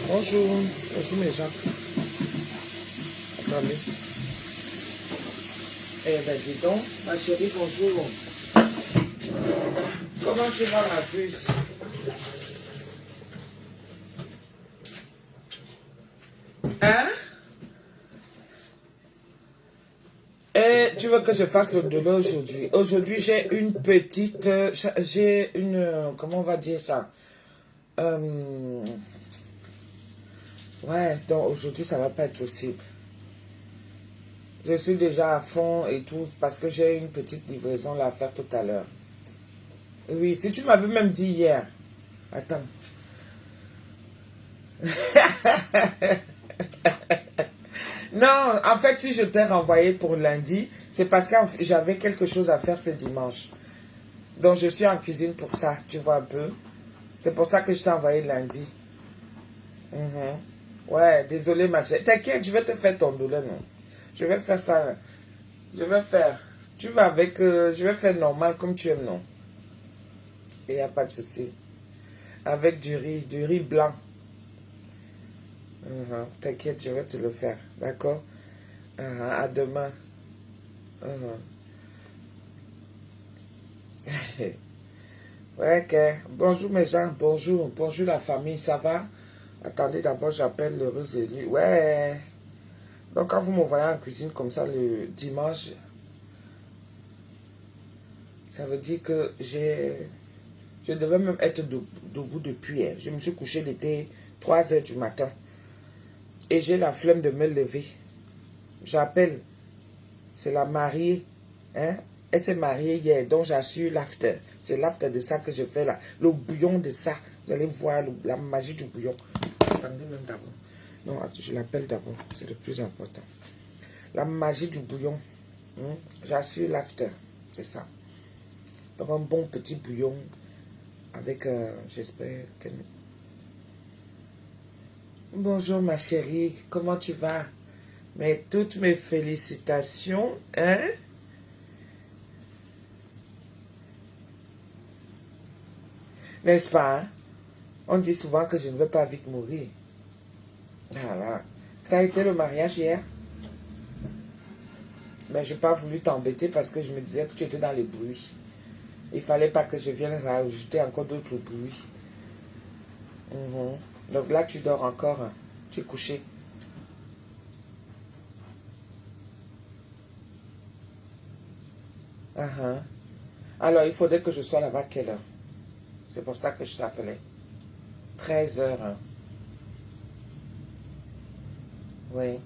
Bonjour, bonjour mes gens. Attendez. Eh ben dis donc, ma chérie, bonjour. Comment tu vas ma puce? Hein? Et tu veux que je fasse le douleur aujourd'hui? Aujourd'hui, j'ai une petite... j'ai une... comment on va dire ça? Ouais, donc aujourd'hui, ça va pas être possible. Je suis déjà à fond et tout parce que j'ai une petite livraison là à faire tout à l'heure. Oui, si tu m'avais même dit hier. Attends. Non, en fait, si je t'ai renvoyé pour lundi, c'est parce que j'avais quelque chose à faire ce dimanche. Donc, je suis en cuisine pour ça, tu vois un peu. C'est pour ça que je t'ai envoyé lundi. Ouais, désolé ma chérie. T'inquiète, je vais te faire ton douleur, non. Je vais faire ça. Je vais faire. Tu vas avec... je vais faire normal comme tu aimes, non. Il n'y a pas de souci. Avec du riz blanc. T'inquiète, je vais te le faire. D'accord? À demain. Ouais, ok. Bonjour mes gens, bonjour. Bonjour la famille, ça va? Attendez, d'abord j'appelle l'heureuse élue. Ouais. Donc quand vous me voyez en cuisine comme ça le dimanche, ça veut dire que je devais même être debout depuis hier. Je me suis couché, il était 3 heures du matin. Et j'ai la flemme de me lever. J'appelle. C'est la mariée. Hein? Elle s'est mariée hier, donc j'assure l'after. C'est l'after de ça que je fais là. Le bouillon de ça. Vous allez voir la magie du bouillon. Attendez même d'abord. Non, je l'appelle d'abord. C'est le plus important. La magie du bouillon. J'assure l'after. C'est ça. Donc un bon petit bouillon. Avec, j'espère que... Bonjour ma chérie. Comment tu vas? Mais toutes mes félicitations. Hein? N'est-ce pas? Hein? On dit souvent que je ne veux pas vite mourir. Voilà. Ça a été le mariage hier. Mais je n'ai pas voulu t'embêter parce que je me disais que tu étais dans les bruits. Il ne fallait pas que je vienne rajouter encore d'autres bruits. Donc là, tu dors encore. Hein. Tu es couché. Alors, il faudrait que je sois là-bas à quelle heure? C'est pour ça que je t'appelais. 13 heures. Hein. Oui.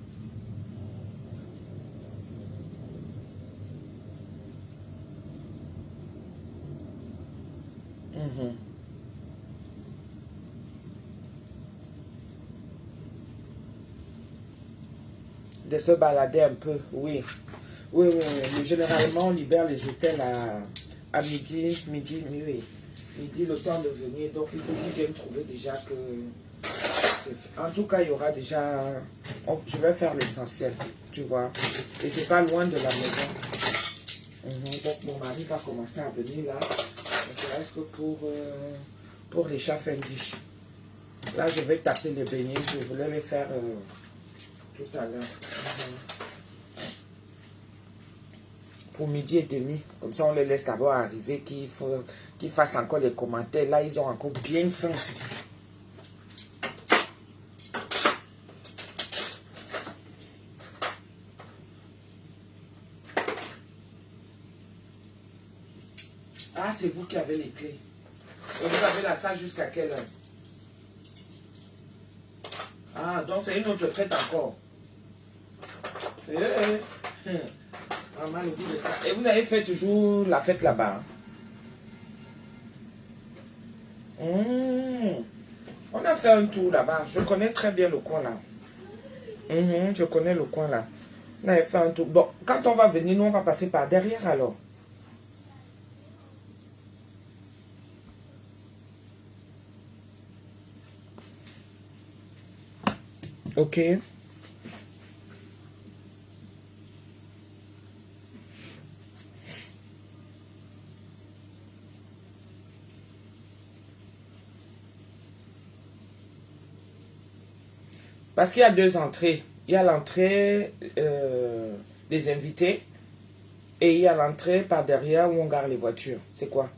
De se balader un peu, oui. Oui, oui, oui. Mais généralement, on libère les hôtels à midi, oui. Midi, le temps de venir. Donc, il faut qu'ils viennent trouver déjà que... En tout cas, il y aura déjà... je vais faire l'essentiel, tu vois. Et c'est pas loin de la maison. Donc, mon mari va commencer à venir là. Donc, il reste pour les chats fendish. Là, je vais taper les beignets. Je voulais les faire tout à l'heure. Pour midi et demi. Comme ça, on les laisse d'abord arriver, qu'ils fassent encore les commentaires. Là, ils ont encore bien faim. Ah, c'est vous qui avez les clés. Et vous avez la salle jusqu'à quelle heure? Ah, donc c'est une autre fête encore. vraiment le goût de ça. Et vous avez fait toujours la fête là-bas. On a fait un tour là-bas. Je connais très bien le coin là. Je connais le coin là. On avait fait un tour. Bon, quand on va venir, nous on va passer par derrière alors. Ok. Parce qu'il y a deux entrées. Il y a l'entrée des invités et il y a l'entrée par derrière où on garde les voitures. C'est quoi?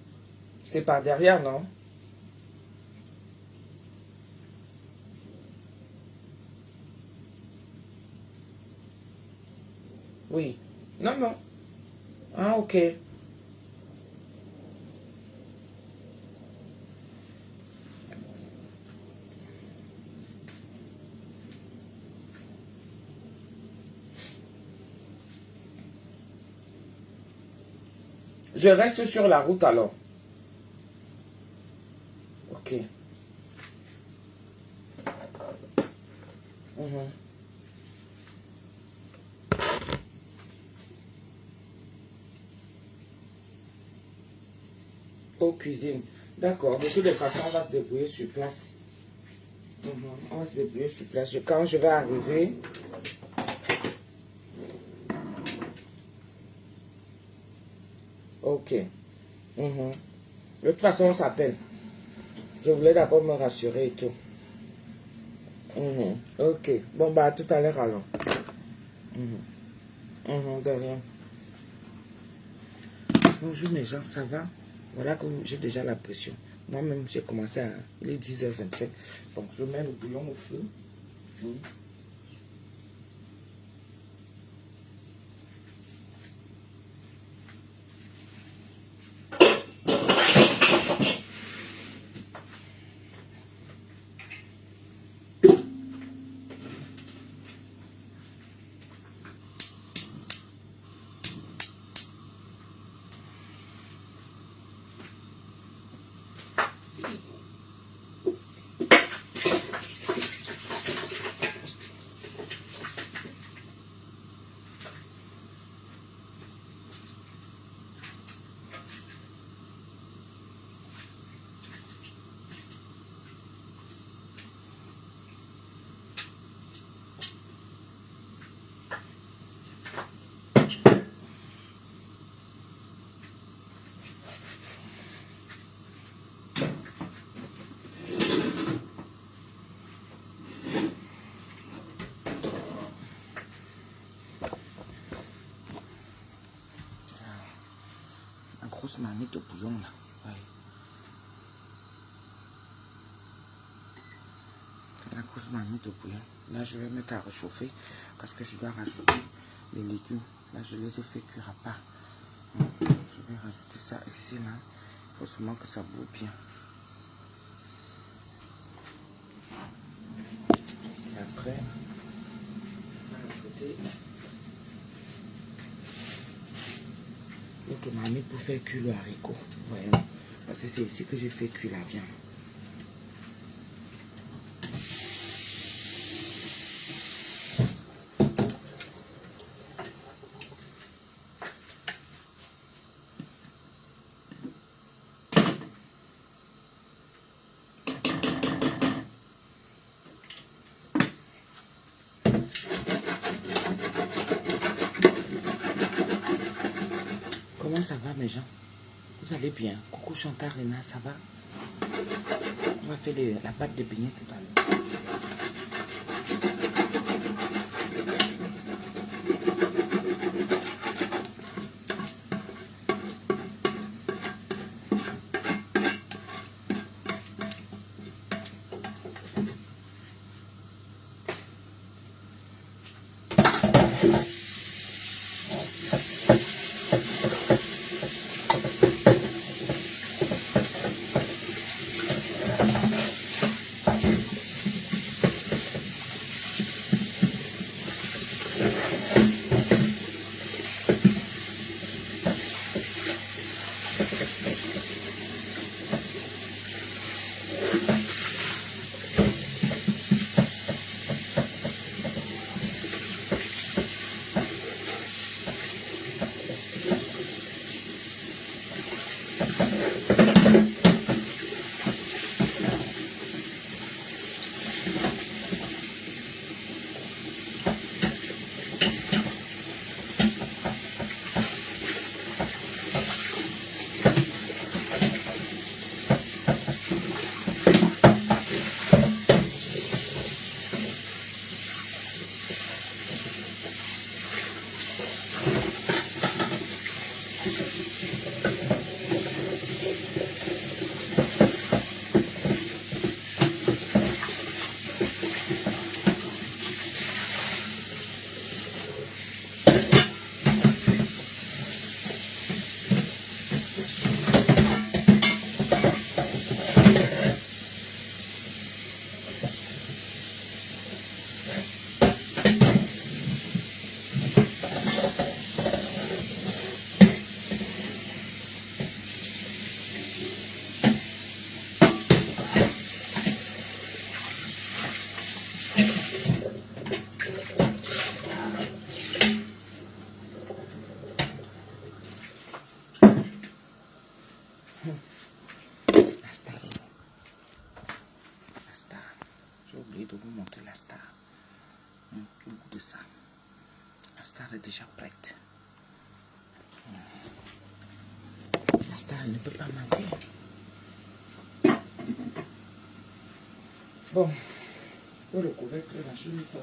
C'est par derrière, non? Oui. Non, non. Ah, ok. Je reste sur la route alors. Ok. Aux cuisines. D'accord. De toutes les façons, on va se débrouiller sur place. On va se débrouiller sur place. Quand je vais arriver... Ok. De toute façon, on s'appelle. Je voulais d'abord me rassurer et tout. Ok. Bon, bah, à tout à l'heure alors. De rien. Bonjour mes gens, ça va? Voilà que j'ai déjà la pression. Moi-même, j'ai commencé à... Il est 10h25. Bon, je mets le bouillon au feu. La grosse marmite au bouillon là. Ouais. La grosse marmite au bouillon. Là, je vais mettre à réchauffer parce que je dois rajouter les légumes. Là, je les ai fait cuire à part. Je vais rajouter ça ici là. Il faut seulement que ça boue bien. Et après, on va rajouter l'autre marmite pour faire cuire le haricot. Voyons. Parce que c'est ici que j'ai fait cuire la viande. Comment ça va mes gens? Vous allez bien? Coucou Chantal, Réna, ça va? On va faire la pâte de beignets tout à l'heure. de vous montrer la star. Au bout de ça, la star est déjà prête. La star ne peut pas manquer. Bon, pour le couvercle, la chemise,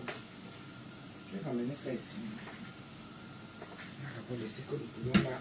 je vais ramener ça ici. On va laisser que le bouillon là.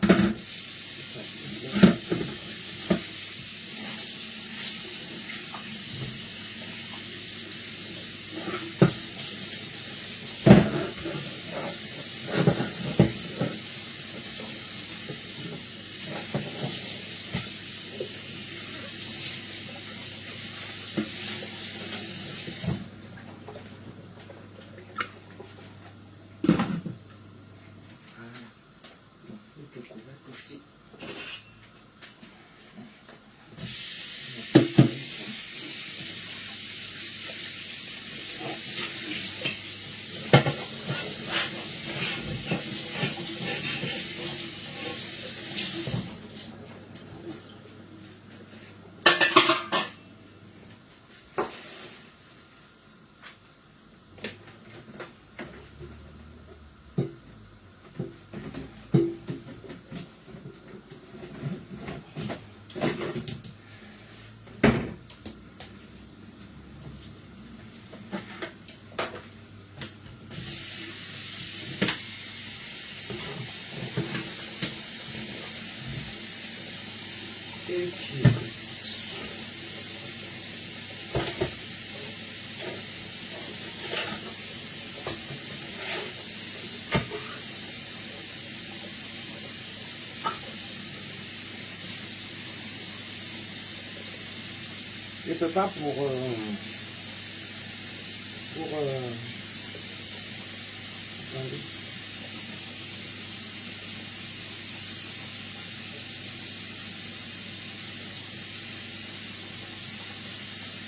Je ne peux pas attendez.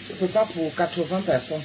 Je ne peux pas pour 80 personnes.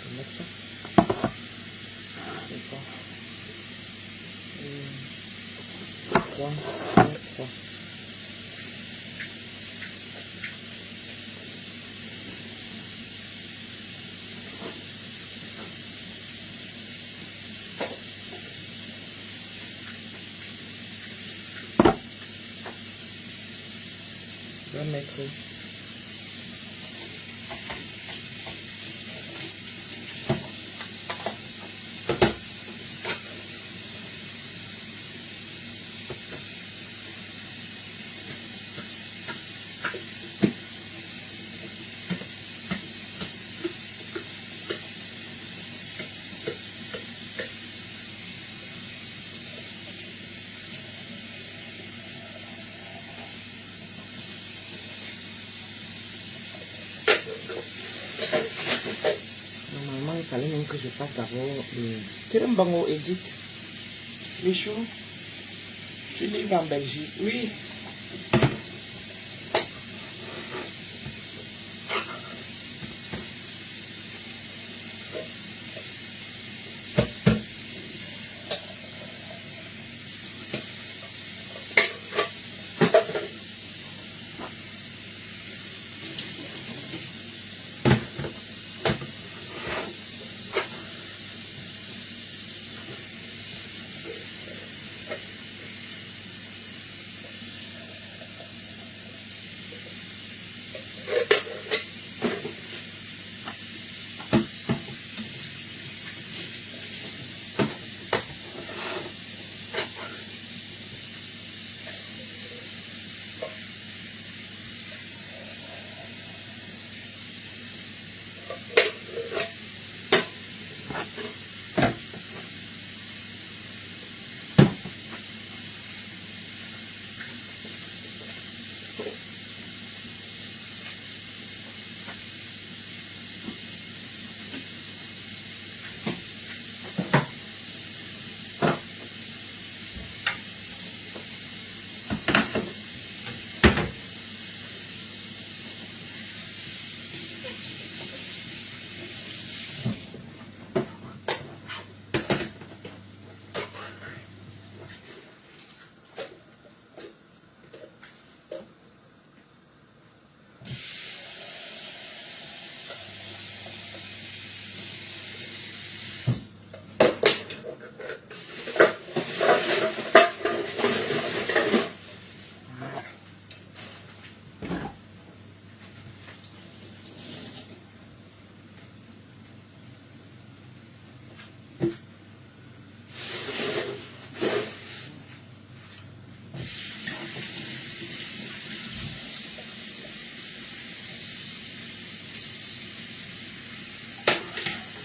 vais mettre ça. C'est bon. 3, 3. Je vais mettre normalement il fallait même que je fasse d'abord le Tirambango Edith. Les choux. Tu livres en Belgique. Oui.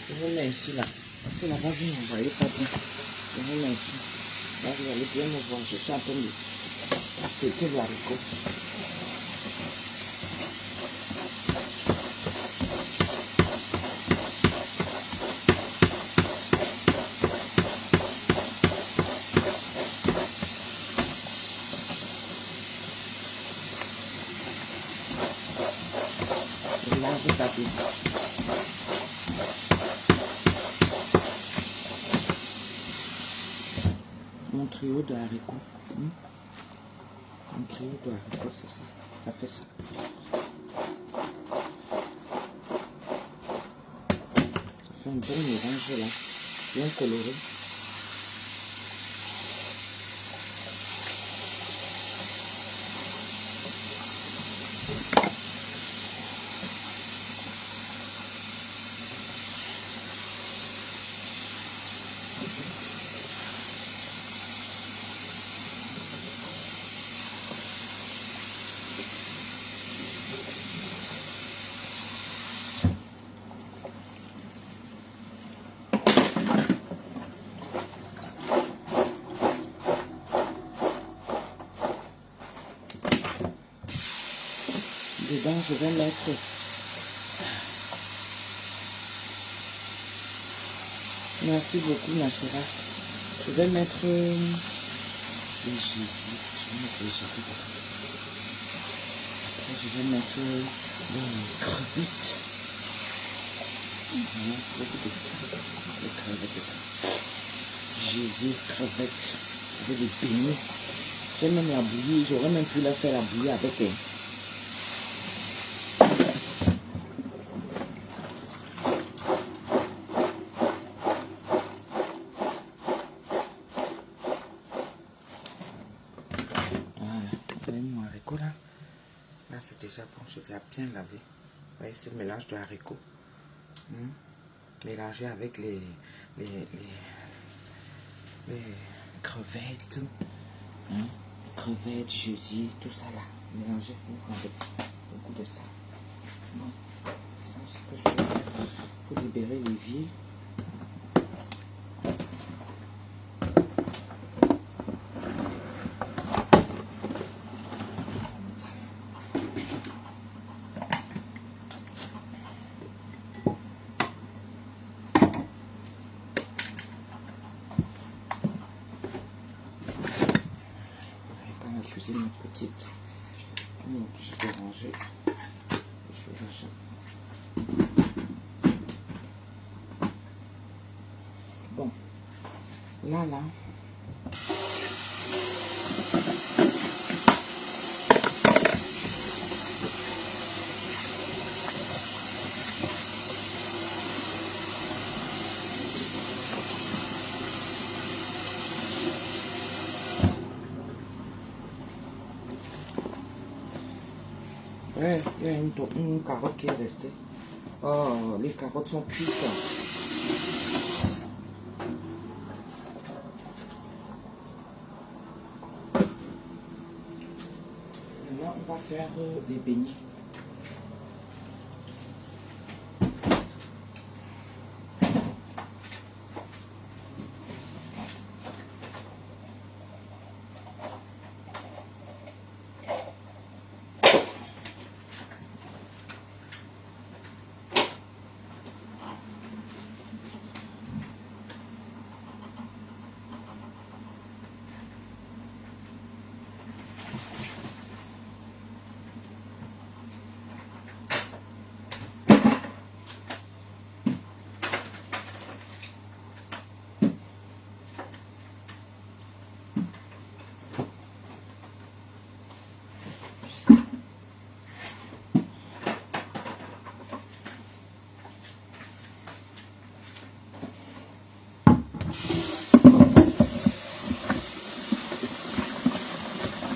Je vous mets ici là. Parce que là-bas, vous ne voyez pas bien. Je vous mets ici. Là, vous allez bien me voir. Je suis en train de péter le haricot. Et là, vous savez. Mon trio de haricots. Mon trio de haricots, c'est ça. Ça fait ça. Ça fait un bon mélange là. Bien coloré. Dedans, je vais mettre merci beaucoup, Nassera. Je vais mettre les gésites. Je vais mettre les gésites. Après, je vais mettre les crevettes. Voilà, beaucoup de ça. Les crevettes. Jésus, crevettes. Avec des beignets. J'ai même la bouillie. J'aurais même pu la faire la bouillie avec elle. Voilà, vous avez mis mon haricot là. Là, c'est déjà bon, je vais bien laver. Vous voyez, ce mélange de haricots. Mélangé avec les crevettes. Crevettes, Jésus, tout ça là. Mélangé avec beaucoup de ça. Bon, ça, c'est ce que je vais faire pour libérer l'évier. La cuisine est petite, on est obligé de ranger les choses à chaque. Bon, là, ouais, il y a une carotte qui est restée. Oh, les carottes sont cuites. Maintenant, on va faire les beignets.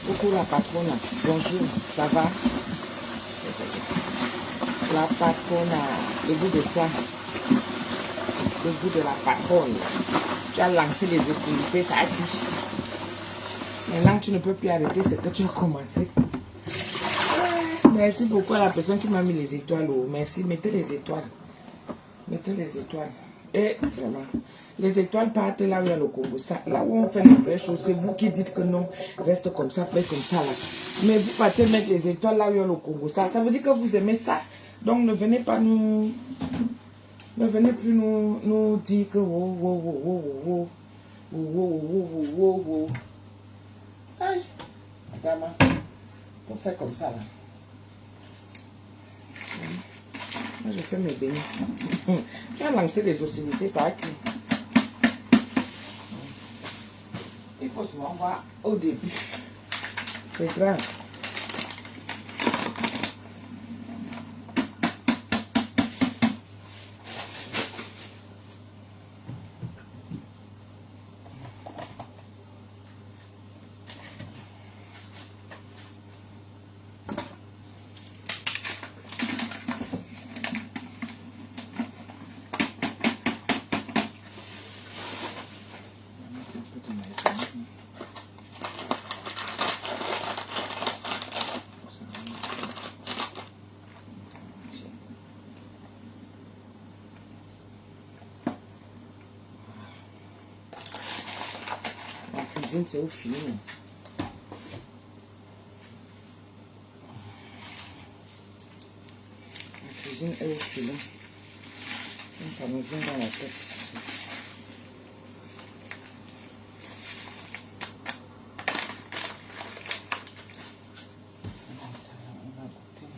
Coucou la patronne, bonjour, ça va? La patronne, le goût de ça, le goût de la patronne. Tu as lancé les hostilités, ça a pris. Maintenant tu ne peux plus arrêter ce que tu as commencé. Merci beaucoup à la personne qui m'a mis les étoiles. Oh. Merci, mettez les étoiles. Mettez les étoiles. Et vraiment, les étoiles partent là où il y a le Congo. Ça, là où on fait les vraies choses, c'est vous qui dites que non, reste comme ça, fais comme ça là. Mais vous partez mettre les étoiles là où il y a le Congo. Ça veut dire que vous aimez ça. Donc ne venez pas nous... Ne venez plus nous dire que... Aïe, madame, on fait comme ça là. Moi, je fais mes beignets. Tu as lancé les hostilités, ça a cuit. Il faut souvent voir au début. C'est grave. C'est au fini. La cuisine est au fini. Donc ça me vient dans la tête. On va goûter.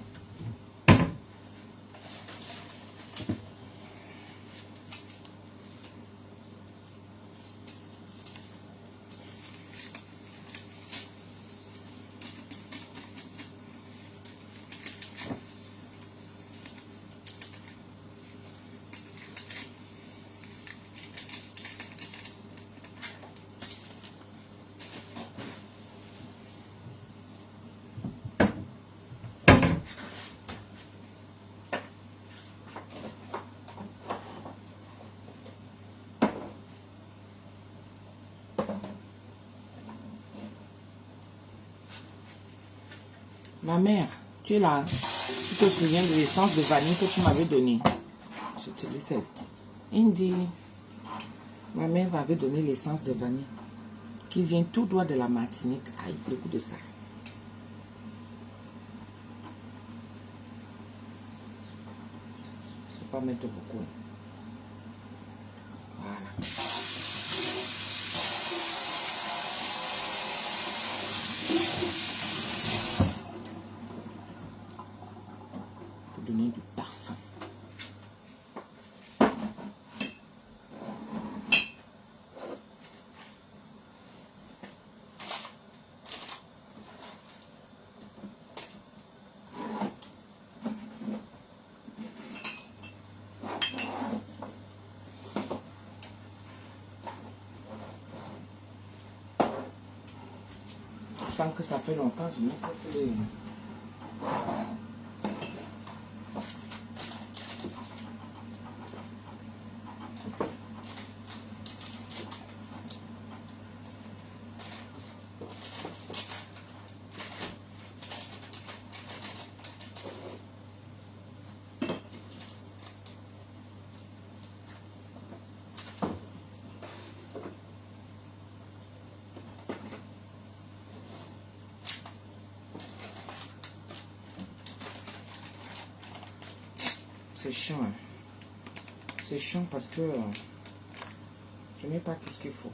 Ma mère, tu es là. Tu te souviens de l'essence de vanille que tu m'avais donnée? Je te laisse. Indy, ma mère m'avait donné l'essence de vanille qui vient tout droit de la Martinique. Aïe, le goût de ça. Je ne vais pas mettre beaucoup. Voilà. Pour donner du parfum. Je sens que ça fait longtemps que je n'ai pas fait les... C'est chiant. Hein. C'est chiant parce que je n'ai pas tout ce qu'il faut.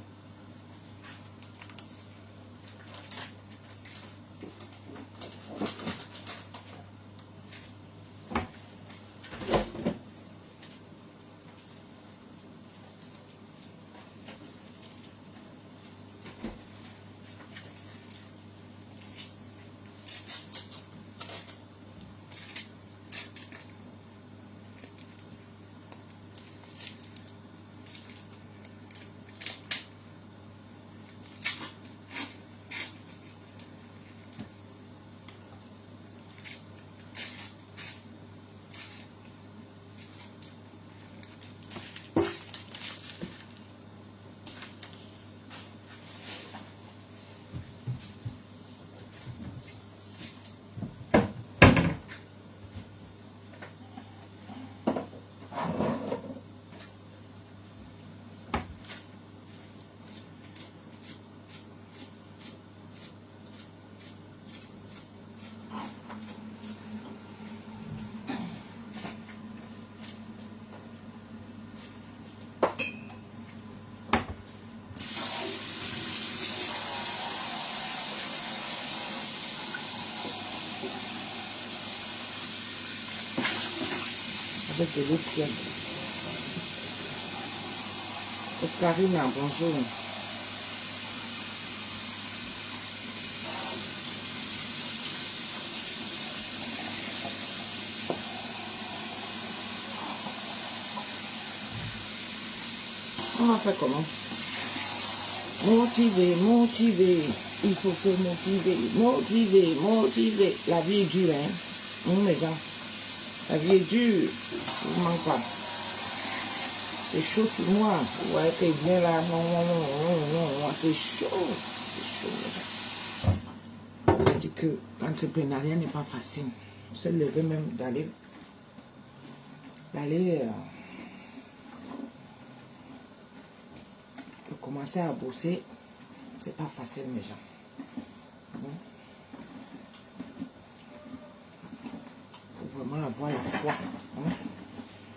Avec de l'eau tiède. Oscarina, bonjour. On va faire comment? Motiver, motiver. Il faut se motiver, motiver, motiver. La vie est dure, hein? Les gens. La vie est dure. Je ne manque pas. C'est chaud sur moi. Vous voyez que bien là. Non, non, non, non, non. C'est chaud. C'est chaud, les gens. On dit que l'entrepreneuriat n'est pas facile. Se lever même d'aller de commencer à bosser, c'est pas facile, mes gens. Il faut vraiment avoir la foi.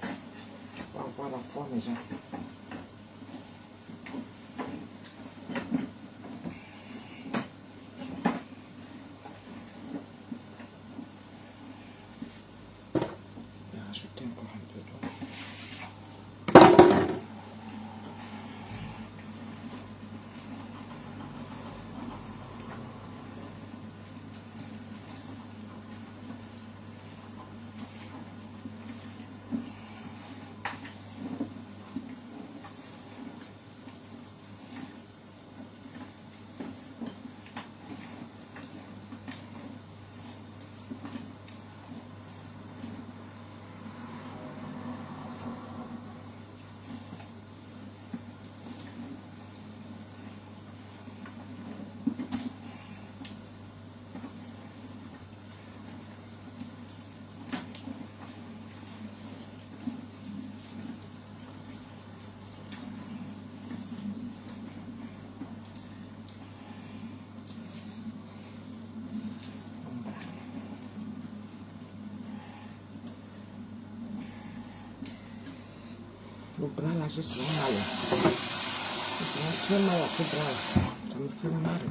Il faut avoir la foi, mes gens. Je vais rajouter encore un peu d'eau. bras là, j'ai souvent mal. J'ai très mal à ce bras là. Ça me fait mal.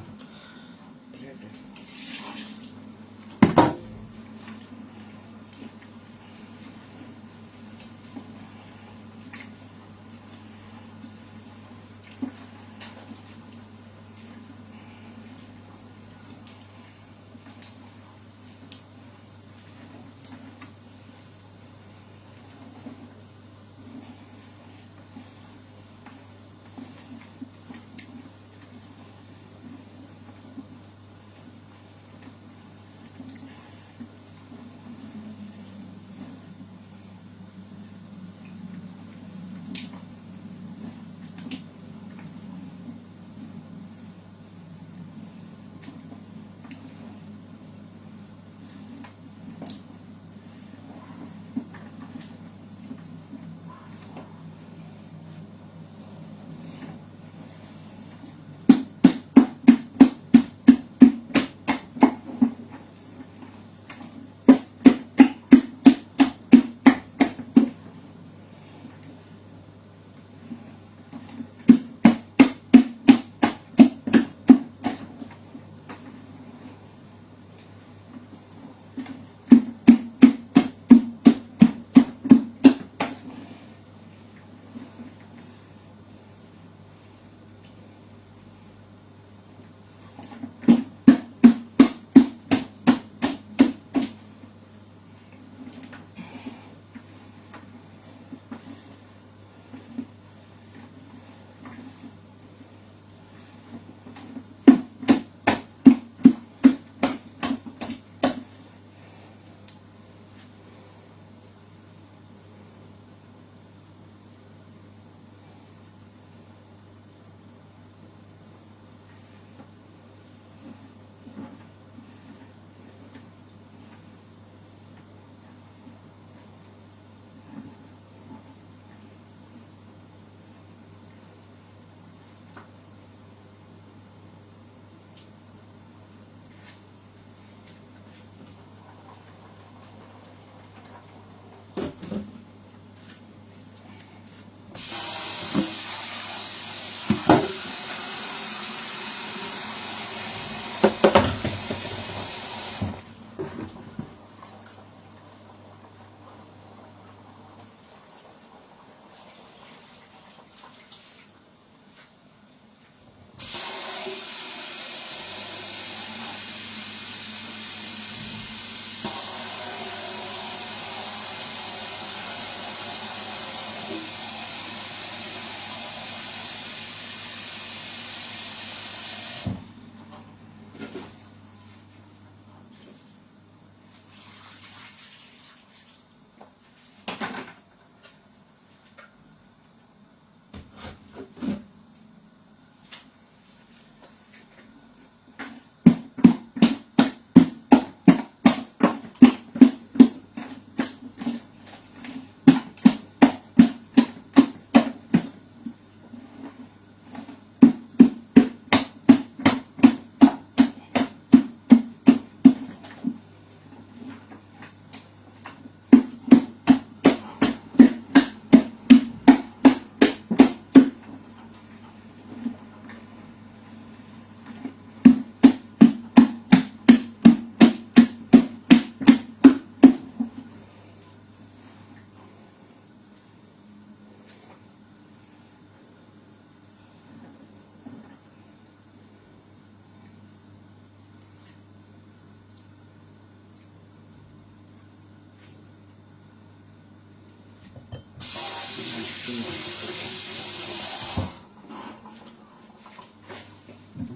Très bien.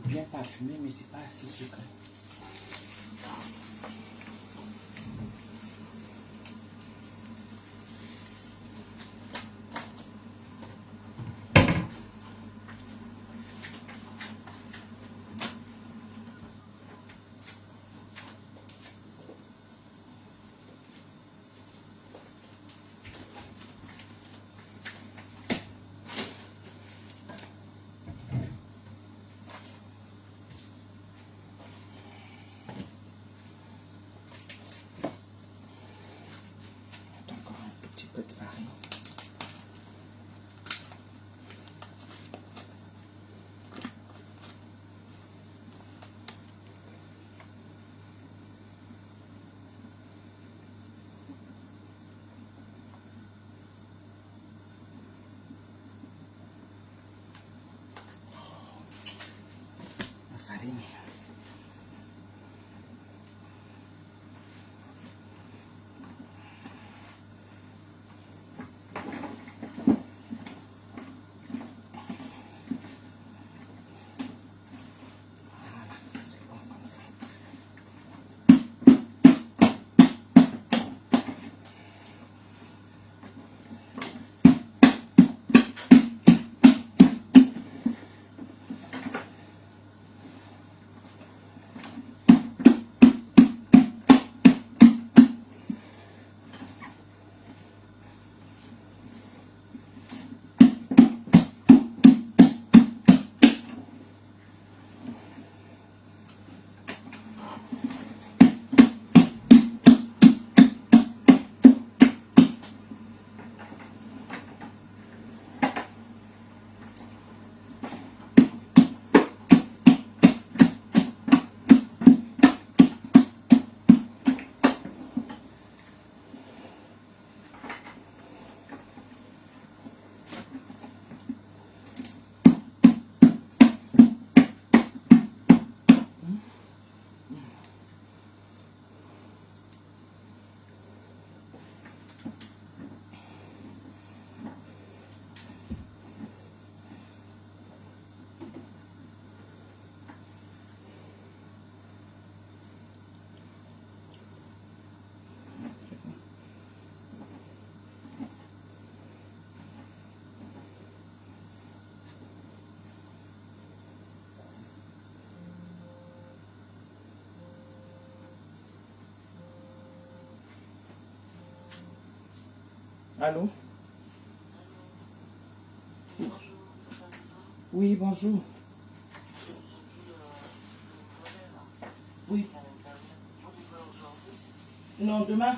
Bien parfumé, mais c'est pas assez sucré. farine. Allô? Oui, bonjour. Oui. Non, demain.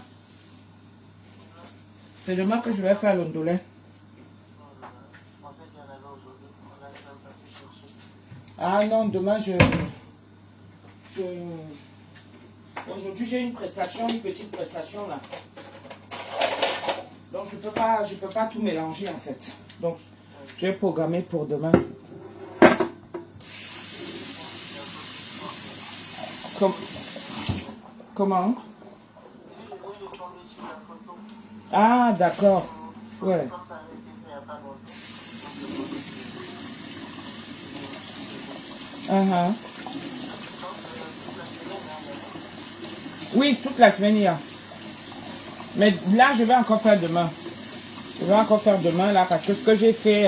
C'est demain que je vais faire l'ondolé. Ah non, demain aujourd'hui j'ai une prestation, une petite prestation là. Donc je peux pas tout mélanger en fait. Donc je vais programmer pour demain. Comment? Ah d'accord. Ouais. Oui, toute la semaine il y a. Mais là, je vais encore faire demain. Je vais encore faire demain là parce que ce que j'ai fait,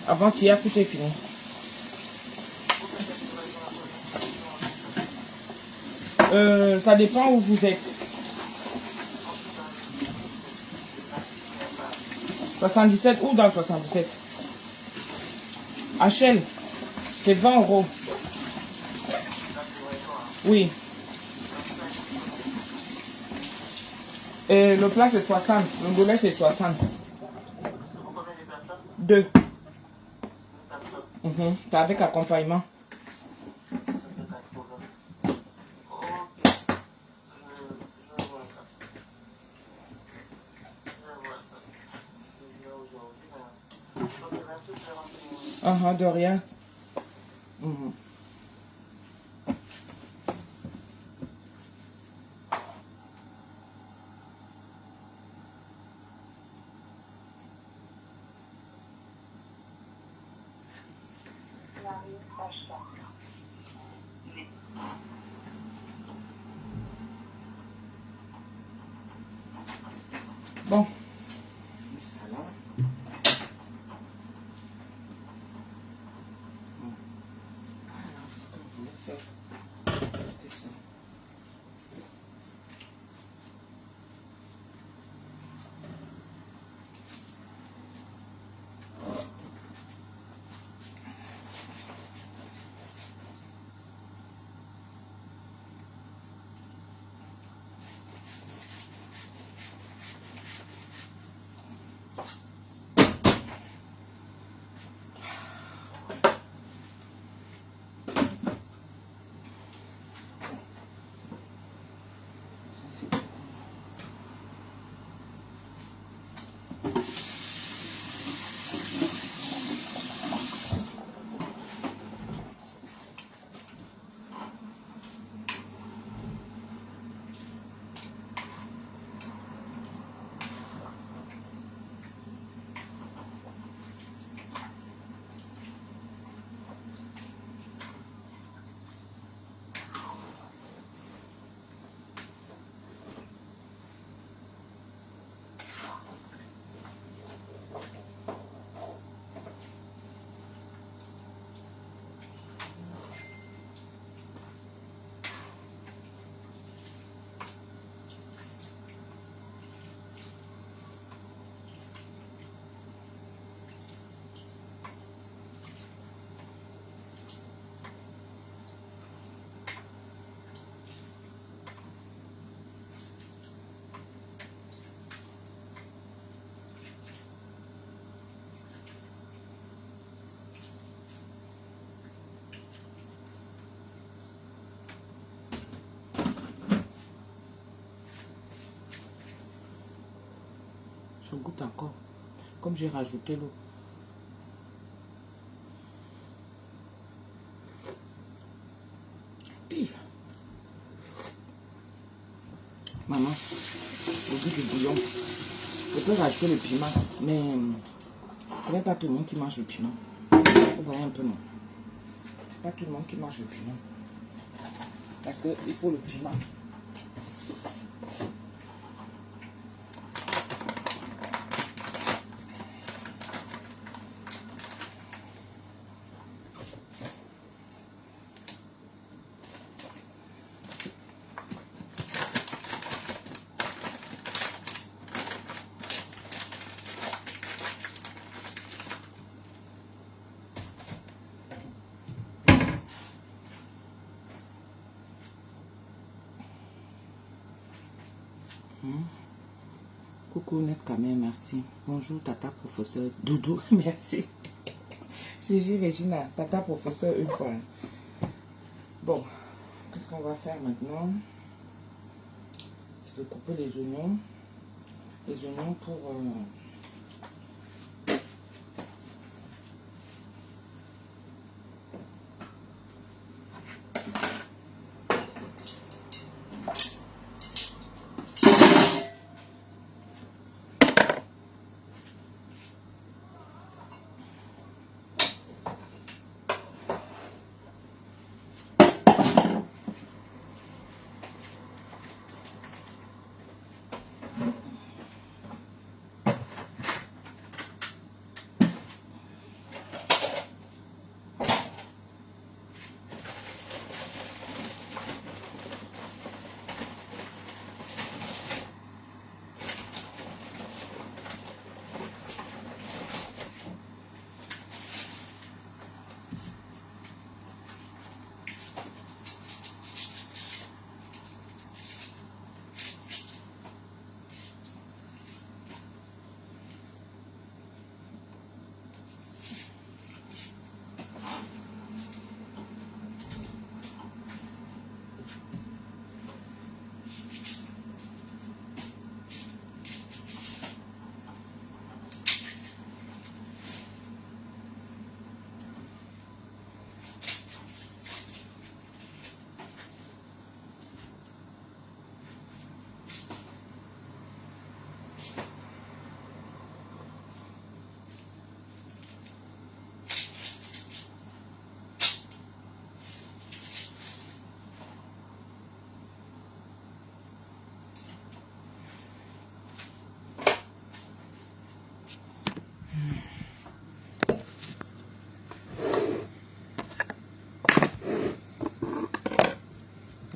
avant-hier, tout est fini. Ça dépend où vous êtes. 77 ou dans le 77? HL, c'est 20 €. Oui. Et le plat c'est 60. Le boulet c'est 60. 2. C'est avec accompagnement. De rien. Bon. Ça goûte encore. Comme j'ai rajouté l'eau. Maman, le goût du bouillon. Je peux rajouter le piment, mais ce n'est pas tout le monde qui mange le piment. Vous voyez un peu, non? Pas tout le monde qui mange le piment. Parce qu'il faut le piment. Coucou Net Kamer, merci. Bonjour Tata Professeur Doudou, merci. Gigi Regina, Tata Professeur une fois. Bon, qu'est-ce qu'on va faire maintenant? C'est de couper les oignons. Les oignons pour...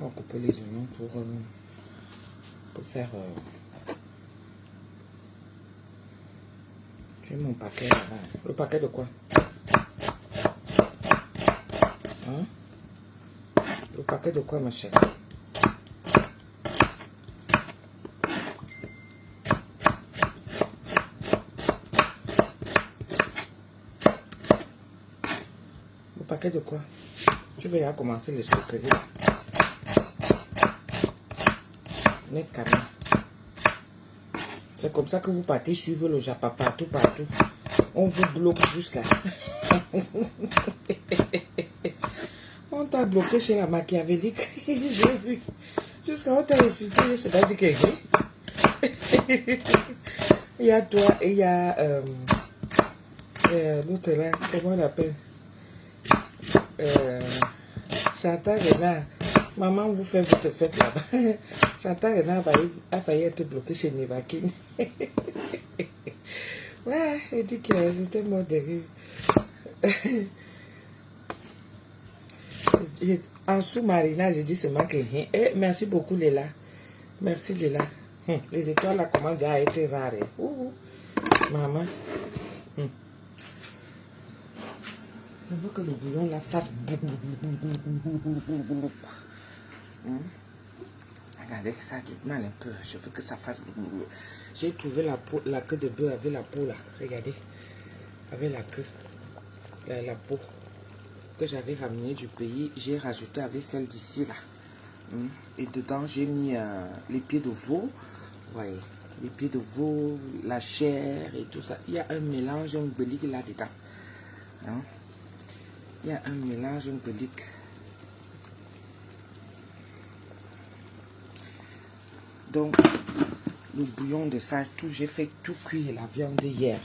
on va couper les oignons pour faire... J'ai mon paquet là-bas. Le paquet de quoi? Hein? Le paquet de quoi, ma chérie? Le paquet de quoi? Je vais là commencer les escroqueries. Net Kamer. C'est comme ça que vous partez suivre le Japon partout, partout. On vous bloque jusqu'à... On t'a bloqué chez la machiavélique. J'ai vu. Jusqu'à on t'a insulté. C'est-à-dire que... Il y a toi et il y a... l'autre là, comment on l'appelle? Chantal Renard. Maman vous fait votre fête là-bas. Chantal Renard a failli être bloqué chez Nevakin. Ouais, elle dit que j'étais mort de rire. En sous-marina, j'ai dit seulement que... merci beaucoup Léla. Merci Léla. Les étoiles là commencent déjà à être rares. Maman. Je veux que le bouillon la fasse... Regardez, ça a du mal un peu. Je veux que ça fasse... J'ai trouvé la queue de bœuf avec la peau là. Regardez. Avec la queue. La peau que j'avais ramenée du pays. J'ai rajouté avec celle d'ici là. Et dedans, j'ai mis les pieds de veau. Voyez. les pieds de veau, la chair et tout ça. Il y a un mélange, un bélique là-dedans. Hein? Il y a un mélange, un bélique. Donc, le bouillon de ça, j'ai fait tout cuire la viande hier.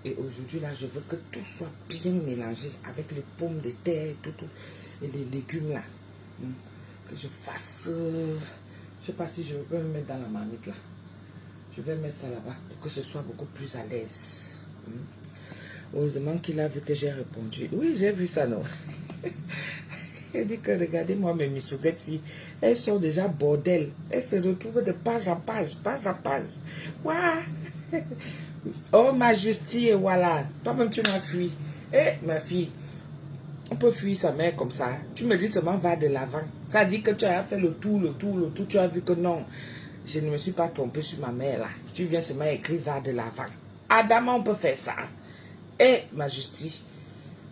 Et aujourd'hui, là, je veux que tout soit bien mélangé avec les pommes de terre, tout, et les légumes là. Que je fasse... je sais pas si je peux me mettre dans la marmite là. Je vais mettre ça là-bas pour que ce soit beaucoup plus à l'aise. Heureusement qu'il a vu que j'ai répondu. Oui, j'ai vu ça, non? Elle dit que regardez-moi mes misouguettes, elles sont déjà bordel. Elles se retrouvent de page en page, page en page. Waouh! Oh, ma justice, voilà. Toi-même, tu m'as fui. Eh, ma fille, on peut fuir sa mère comme ça. Tu me dis seulement va de l'avant. Ça dit que tu as fait le tout. Tu as vu que non. Je ne me suis pas trompée sur ma mère là. Tu viens seulement écrire va de l'avant. Adama, on peut faire ça. Eh, ma justice.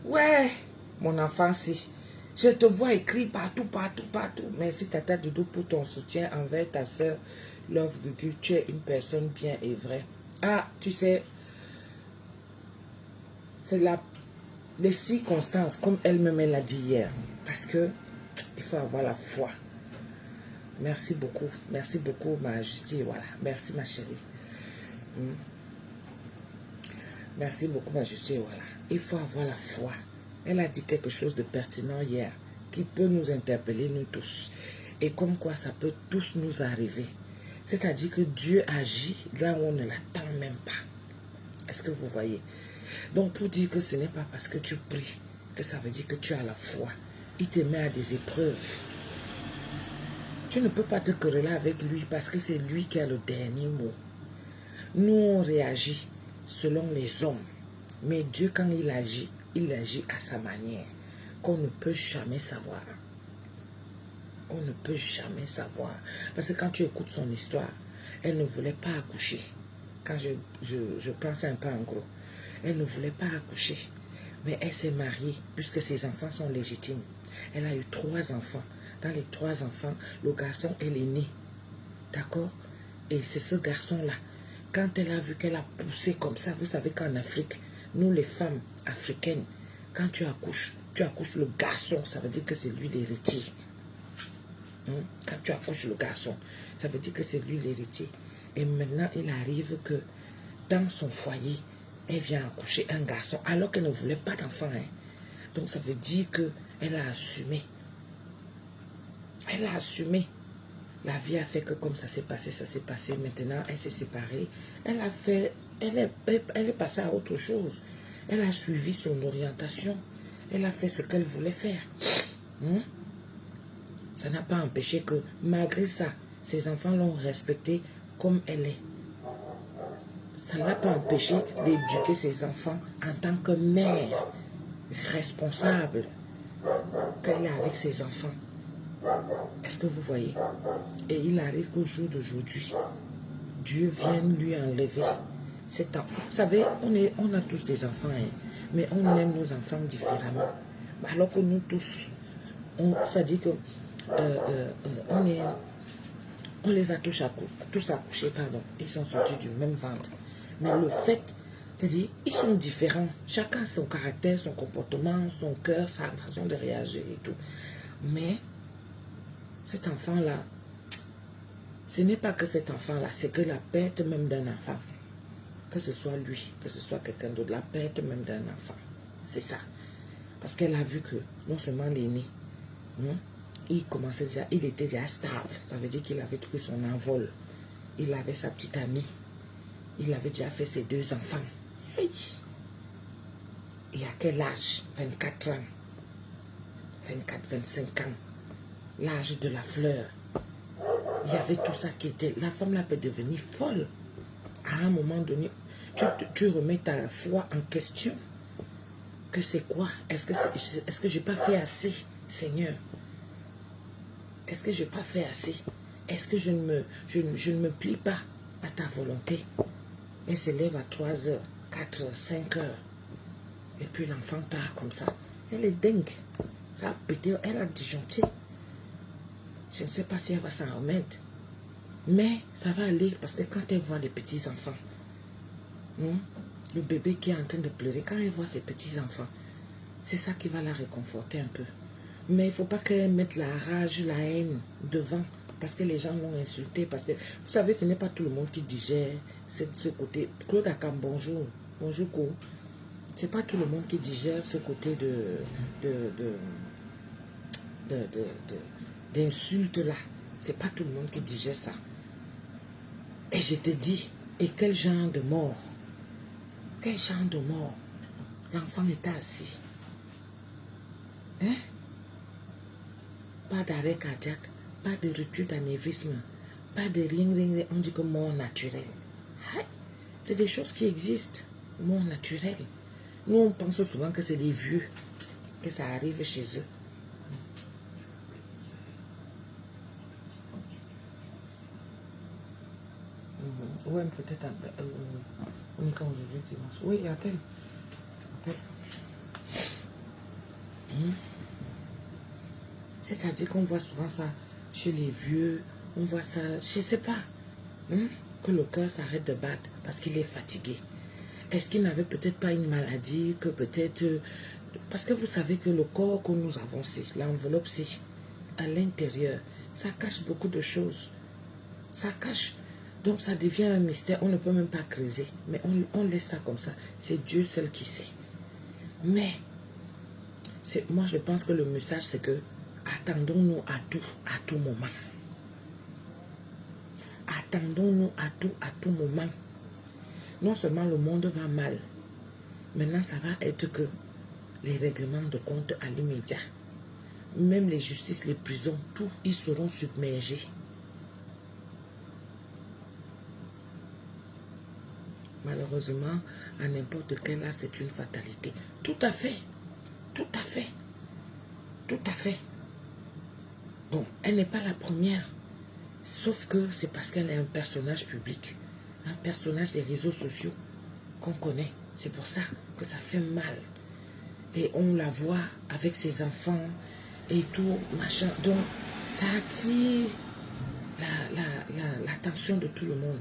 Ouais, mon enfant, si. Je te vois écrire partout. Merci Tata Doudou pour ton soutien envers ta soeur Love Gugu. Tu es une personne bien et vraie. Ah, tu sais, c'est les circonstances, comme elle-même l'a dit hier. Parce que il faut avoir la foi. Merci beaucoup, ma justice. Voilà, merci ma chérie. Merci beaucoup, ma justice. Voilà, il faut avoir la foi. Elle a dit quelque chose de pertinent hier, qui peut nous interpeller, nous tous. Et comme quoi ça peut tous nous arriver. C'est-à-dire que Dieu agit là où on ne l'attend même pas. Est-ce que vous voyez? Donc pour dire que ce n'est pas parce que tu pries que ça veut dire que tu as la foi. Il te met à des épreuves. Tu ne peux pas te quereller avec lui parce que c'est lui qui a le dernier mot. Nous, on réagit selon les hommes. Mais Dieu, quand il agit à sa manière, qu'on ne peut jamais savoir. On ne peut jamais savoir. Parce que quand tu écoutes son histoire, elle ne voulait pas accoucher. Quand je pense un peu en gros. Elle ne voulait pas accoucher. Mais elle s'est mariée puisque ses enfants sont légitimes. Elle a eu 3 enfants. Dans les 3 enfants, le garçon, elle est née. D'accord? Et c'est ce garçon-là. Quand elle a vu qu'elle a poussé comme ça, vous savez qu'en Afrique, nous les femmes africaines, quand tu accouches le garçon, ça veut dire que c'est lui l'héritier. Quand tu accouches le garçon, ça veut dire que c'est lui l'héritier. Et maintenant, il arrive que dans son foyer, elle vient accoucher un garçon, alors qu'elle ne voulait pas d'enfant. Donc ça veut dire qu'elle a assumé. Elle a assumé. La vie a fait que comme ça s'est passé, Maintenant, elle s'est séparée. Elle est passée à autre chose. Elle a suivi son orientation. Elle a fait ce qu'elle voulait faire. Ça n'a pas empêché que, malgré ça, ses enfants l'ont respectée comme elle est. Ça ne l'a pas empêché d'éduquer ses enfants en tant que mère responsable qu'elle est avec ses enfants. Est-ce que vous voyez? Et il arrive qu'au jour d'aujourd'hui, Dieu vienne lui enlever cet enfant. Vous savez, on a tous des enfants, mais on aime nos enfants différemment. Alors que nous tous, ça dit que on les a tous accouchés, pardon. Ils sont sortis du même ventre. Mais le fait, c'est-à-dire, ils sont différents. Chacun a son caractère, son comportement, son cœur, sa façon de réagir et tout. Mais cet enfant-là, ce n'est pas que cet enfant-là, c'est que la perte même d'un enfant, que ce soit lui, que ce soit quelqu'un d'autre, la perte même d'un enfant, c'est ça. Parce qu'elle a vu que non seulement l'aîné, il était déjà stable. Ça veut dire qu'il avait pris son envol. Il avait sa petite amie. Il avait déjà fait ses 2 enfants. Et à quel âge? 24 ans. 24, 25 ans. L'âge de la fleur. Il y avait tout ça qui était... La femme là peut devenir folle. À un moment donné, tu remets ta foi en question. Que c'est quoi? Est-ce que je n'ai pas fait assez, Seigneur? Est-ce que je n'ai pas fait assez? Est-ce que je ne me plie pas à ta volonté? Elle se lève à 3 heures, 4 heures, 5 heures. Et puis l'enfant part comme ça. Elle est dingue. Ça a pété, elle a disjoncté. Je ne sais pas si elle va s'en remettre. Mais ça va aller parce que quand elle voit les petits-enfants, le bébé qui est en train de pleurer, quand elle voit ses petits-enfants, c'est ça qui va la réconforter un peu. Mais il ne faut pas qu'elle mette la rage, la haine devant parce que les gens l'ont insulté. Parce que, vous savez, ce n'est pas tout le monde qui digère ce côté. Claude Akam, bonjour. Bonjour, Ko. Ce n'est pas tout le monde qui digère ce côté d'insulte là. C'est pas tout le monde qui digère ça. Et je te dis, et quel genre de mort? Quel genre de mort? L'enfant était assis. Hein? Pas d'arrêt cardiaque, pas de rupture d'anévrisme, pas de rien, on dit que mort naturelle. C'est des choses qui existent, mort naturelle. Nous, on pense souvent que c'est les vieux, que ça arrive chez eux. Oui, peut-être on est quand aujourd'hui dimanche. Oui, appelle. C'est-à-dire qu'on voit souvent ça chez les vieux, on voit ça, je ne sais pas, que le cœur s'arrête de battre parce qu'il est fatigué. Est-ce qu'il n'avait peut-être pas une maladie, que peut-être... Parce que vous savez que le corps que nous avons, c'est l'enveloppe, c'est à l'intérieur. Ça cache beaucoup de choses. Ça cache. Donc ça devient un mystère, on ne peut même pas creuser. Mais on laisse ça comme ça. C'est Dieu seul qui sait. Mais, moi je pense que le message c'est que attendons-nous à tout moment. Attendons-nous à tout moment. Non seulement le monde va mal, maintenant ça va être que les règlements de compte à l'immédiat, même les justices, les prisons, tout, ils seront submergés. Malheureusement, à n'importe quel âge, c'est une fatalité. Tout à fait. Tout à fait. Tout à fait. Bon, elle n'est pas la première. Sauf que c'est parce qu'elle est un personnage public. Un personnage des réseaux sociaux qu'on connaît. C'est pour ça que ça fait mal. Et on la voit avec ses enfants et tout, machin. Donc, ça attire l'attention de tout le monde.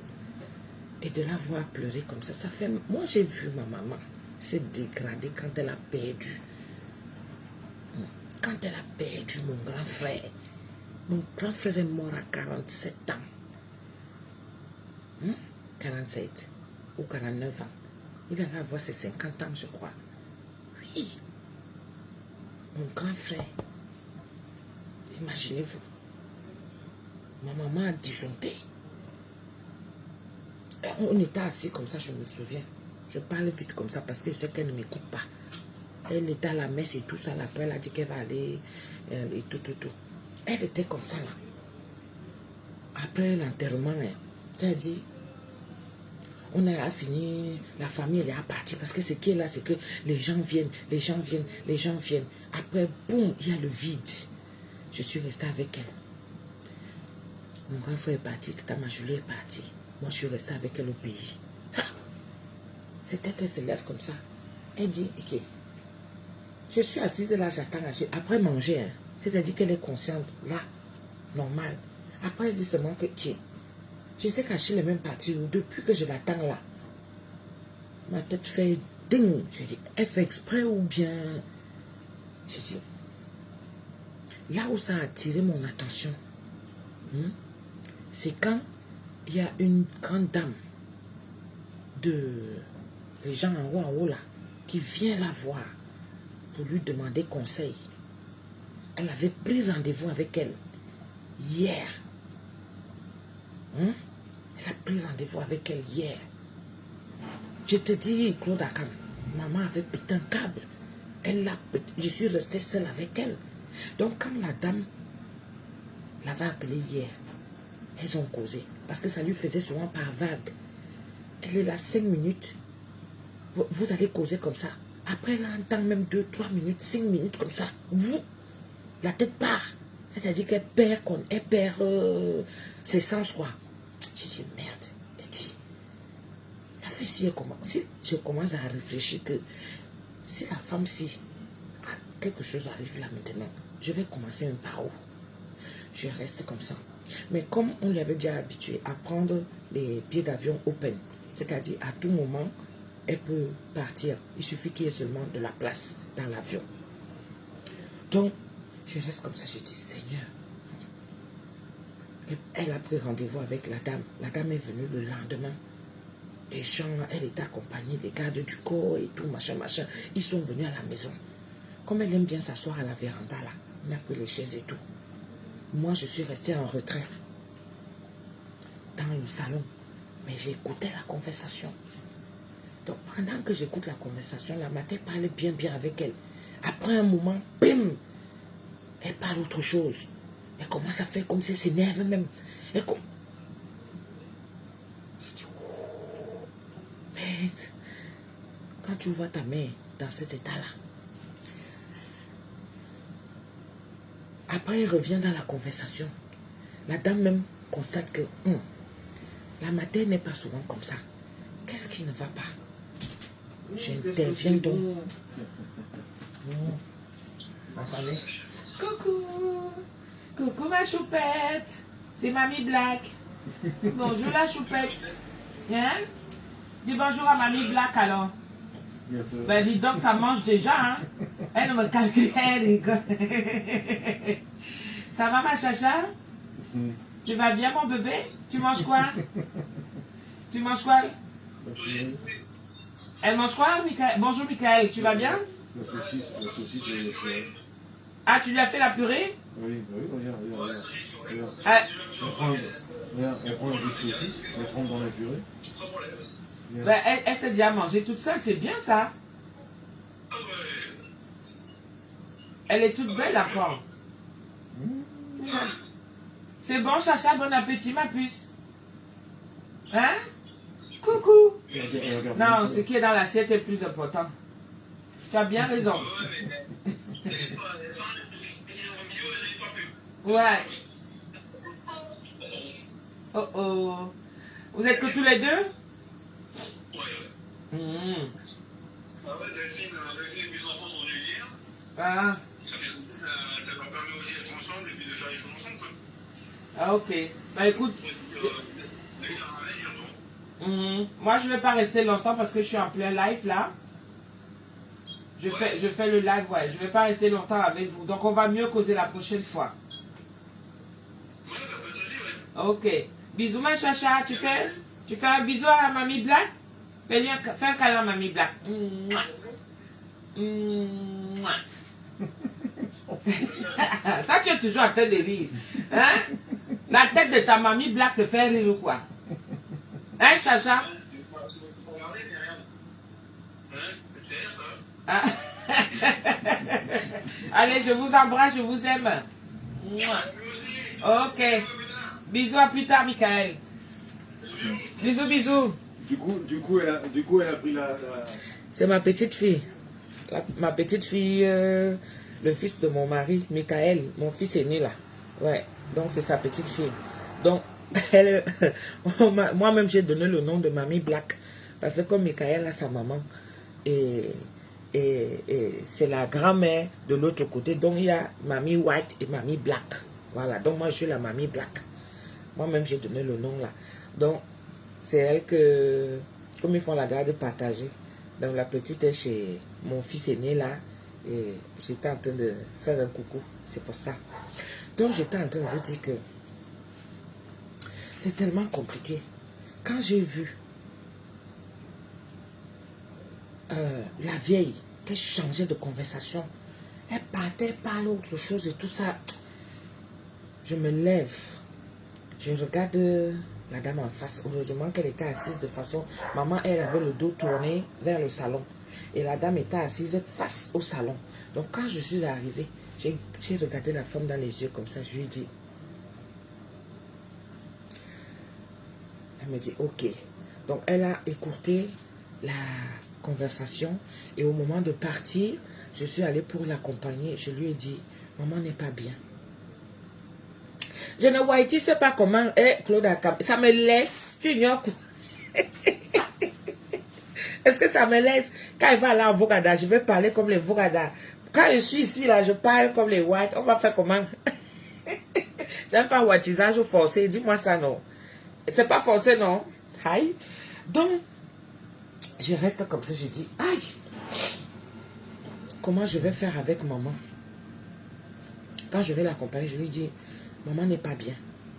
Et de la voir pleurer comme ça, ça fait... Moi, j'ai vu ma maman se dégrader quand elle a perdu. Quand elle a perdu mon grand frère. Mon grand frère est mort à 47 ans. 47 ou 49 ans. Il allait avoir ses 50 ans, je crois. Oui. Mon grand frère. Imaginez-vous. Ma maman a disjoncté. On était assis comme ça, je me souviens. Je parle vite comme ça parce que je sais qu'elle ne m'écoute pas. Elle était à la messe et tout ça. Après, elle a dit qu'elle va aller et tout. Elle était comme ça là. Après l'enterrement, elle a dit, on a fini, la famille elle est partie parce que ce qui est là, c'est que les gens viennent. Après, boum, il y a le vide. Je suis restée avec elle. Mon grand frère est parti, Tata Majoulé est partie. Moi, je suis restée avec elle au pays. C'était qu'elle se lève comme ça. Elle dit, ok, je suis assise là, j'attends. Après manger, c'est-à-dire qu'elle est consciente, là, normal. Après, elle dit seulement que, je sais qu'Achille est même parti. Depuis que je l'attends là, ma tête fait ding. Je dis, elle fait exprès ou bien... Je dis, là où ça a attiré mon attention, c'est quand il y a une grande dame les gens en haut là, qui vient la voir pour lui demander conseil. Elle avait pris rendez-vous avec elle hier. Elle a pris rendez-vous avec elle hier. Je te dis, Claude Akam, maman avait pété un câble. Je suis restée seule avec elle. Donc quand la dame l'avait appelée hier, elles ont causé. Parce que ça lui faisait souvent par vague. Elle est là 5 minutes. Vous allez causer comme ça. Après, elle entend même 2, 3 minutes, 5 minutes comme ça. La tête part. C'est-à-dire qu'elle perd, ses sens, quoi. J'ai dit, merde. Et puis, la fille, si je commence à réfléchir que si la femme, si quelque chose arrive là maintenant, je vais commencer un par où. Je reste comme ça. Mais comme on lui avait déjà habitué à prendre les billets d'avion open, c'est-à-dire à tout moment, elle peut partir. Il suffit qu'il y ait seulement de la place dans l'avion. Donc, je reste comme ça, je dis, Seigneur. Et elle a pris rendez-vous avec la dame. La dame est venue le lendemain. Les gens, elle était accompagnée des gardes du corps et tout, machin, machin. Ils sont venus à la maison. Comme elle aime bien s'asseoir à la véranda, là, on a pris les chaises et tout. Moi, je suis restée en retrait dans le salon. Mais j'écoutais la conversation. Donc, pendant que j'écoute la conversation, la matin parlait bien, bien avec elle. Après un moment, bim, elle parle autre chose. Elle commence à faire comme si elle s'énerve même. Je dis, oh, mais quand tu vois ta mère dans cet état-là, après elle revient dans la conversation. La dame même constate que la matin n'est pas souvent comme ça. Qu'est-ce qui ne va pas? J'interviens donc. Attendez. Coucou! Coucou ma choupette! C'est Mamie Black. Bonjour la choupette. Hein? Dis bonjour à Mamie Black alors. Ben dis donc ça mange déjà hein. Elle ne me calcule, elle rigole. Ça va ma chacha? Tu vas bien mon bébé? Tu manges quoi? Tu manges quoi? Elle mange quoi, Michael? Bonjour Michael, tu vas bien? La saucisse et le purée. Ah, tu lui as fait la purée? Oui, regarde. Ah. Elle prend une saucisse, elle prend dans la purée. Ben, elle s'est déjà mangée toute seule, c'est bien ça. Elle est toute belle encore. C'est bon, Chacha, bon appétit, ma puce. Hein? Coucou. Non, ce qui est dans l'assiette est plus important. Tu as bien raison. Ouais. Oh oh. Vous êtes que tous les deux? Ah. Ah ok. Bah écoute. Moi je vais pas rester longtemps parce que je suis en plein live là. Je fais le live, ouais. Je vais pas rester longtemps avec vous. Donc on va mieux causer la prochaine fois. Ok. Bisous ma chacha. Tu fais un bisou à Mamie Black? Fais un câlin à Mamie Black. Toi tu es toujours en train de rire. Hein? La tête de ta Mamie Black te fait rire ou quoi? Hein chacha? Ah. Allez, je vous embrasse, je vous aime. Ok. Bisous, à plus tard, Michael. Bisous, bisous. Du coup, elle a pris la... C'est ma petite fille. Ma petite fille, le fils de mon mari, Michael, mon fils aîné là. Ouais, donc c'est sa petite fille. Donc, moi-même, j'ai donné le nom de Mamie Black. Parce que comme Michael a sa maman, et c'est la grand-mère de l'autre côté. Donc, il y a Mamie White et Mamie Black. Voilà, donc moi, je suis la Mamie Black. Moi-même, j'ai donné le nom là. Donc, c'est elle que, comme ils font la garde partagée. Donc, la petite est chez mon fils aîné là. Et j'étais en train de faire un coucou. C'est pour ça. Donc, j'étais en train de vous dire que c'est tellement compliqué. Quand j'ai vu la vieille, qu'elle changeait de conversation, elle partait par autre chose et tout ça, je me lève, je regarde la dame en face. Heureusement qu'elle était assise de façon, maman elle avait le dos tourné vers le salon et la dame était assise face au salon. Donc quand je suis arrivée, j'ai regardé la femme dans les yeux comme ça, je lui ai dit, elle me dit ok. Donc elle a écouté la conversation et au moment de partir, je suis allée pour l'accompagner. Je lui ai dit, maman n'est pas bien. Je ne vois, tu sais pas comment, Claude Akam, ça me laisse, tu ignores quoi. Est-ce que ça me laisse, quand il va aller en Vogada, je vais parler comme les Vogada. Quand je suis ici, là, je parle comme les White, on va faire comment? C'est pas un wattisage forcé. Dis-moi ça, non. C'est pas forcé, non. Aïe. Donc, je reste comme ça. Je dis, aïe. Comment je vais faire avec maman? Quand je vais l'accompagner, je lui dis, maman n'est pas bien.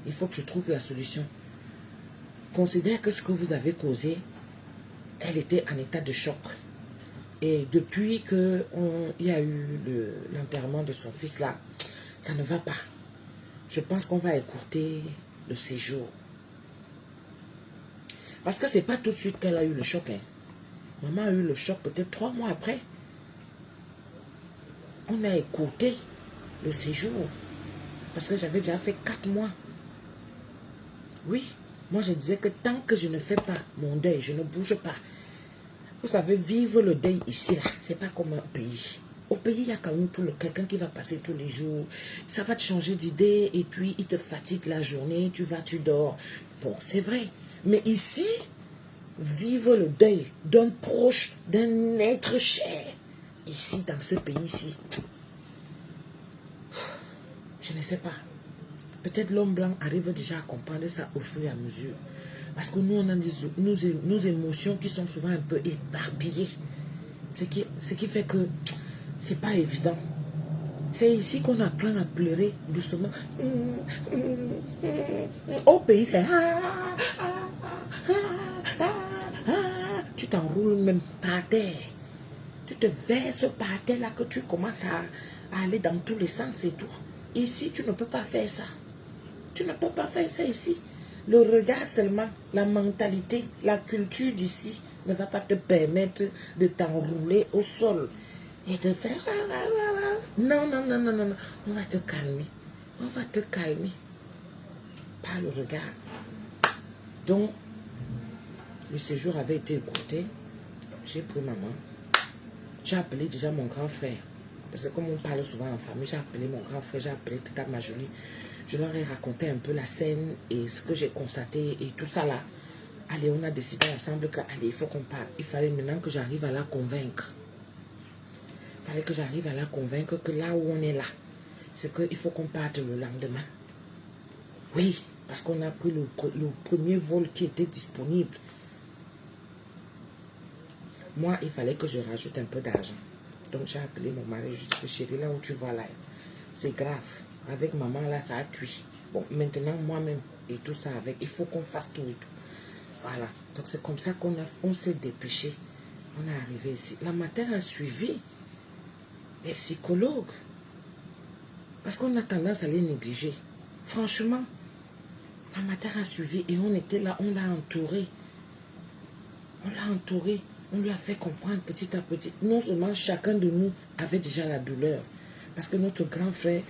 Il faut que je trouve la solution. Considère que ce que vous avez causé, elle était en état de choc. Et depuis qu'il y a eu l'enterrement de son fils là, ça ne va pas. Je pense qu'on va écourter le séjour. Parce que c'est pas tout de suite qu'elle a eu le choc. Hein. Maman a eu le choc peut-être 3 mois après. On a écourté le séjour. Parce que j'avais déjà fait 4 mois. Oui, moi je disais que tant que je ne fais pas mon deuil, je ne bouge pas. Vous savez, vivre le deuil ici, là, c'est pas comme un pays. Au pays, il y a quand même quelqu'un qui va passer tous les jours. Ça va te changer d'idée et puis il te fatigue la journée, tu vas, tu dors. Bon, c'est vrai. Mais ici, vivre le deuil d'un proche, d'un être cher, ici, dans ce pays-ci, je ne sais pas. Peut-être l'homme blanc arrive déjà à comprendre ça au fur et à mesure. Parce que nous, on a nos émotions qui sont souvent un peu éparpillées. Ce qui fait que c'est pas évident. C'est ici qu'on apprend à pleurer doucement. Au pays, c'est... Tu t'enroules même par terre. Tu te verses par terre là que tu commences à aller dans tous les sens et tout. Ici, tu ne peux pas faire ça. Tu ne peux pas faire ça ici. Le regard seulement, la mentalité, la culture d'ici ne va pas te permettre de t'enrouler au sol et de faire... Non, non, non, non, non. On va te calmer. On va te calmer. Par le regard. Donc, le séjour avait été écouté. J'ai pris maman. J'ai appelé déjà mon grand frère. Parce que comme on parle souvent en famille, j'ai appelé mon grand frère, j'ai appelé Tata Majolie. Je leur ai raconté un peu la scène et ce que j'ai constaté et tout ça là. Allez, on a décidé ensemble que, allez, il faut qu'on parle. Il fallait maintenant que j'arrive à la convaincre. Il fallait que j'arrive à la convaincre que là où on est là, c'est qu'il faut qu'on parte le lendemain. Oui, parce qu'on a pris le premier vol qui était disponible. Moi, il fallait que je rajoute un peu d'argent. Donc, j'ai appelé mon mari, je dis, chérie, là où tu vois là, c'est grave. Avec maman, là, ça a tué. Bon, maintenant, moi-même, et tout ça avec, il faut qu'on fasse tout et tout. Voilà. Donc, c'est comme ça qu'on s'est dépêché. On est arrivé ici. La matin a suivi les psychologues. Parce qu'on a tendance à les négliger. Franchement, la matin a suivi et on était là, on l'a entouré. On l'a entouré. On lui a fait comprendre petit à petit. Non seulement chacun de nous avait déjà la douleur. Parce que notre grand frère,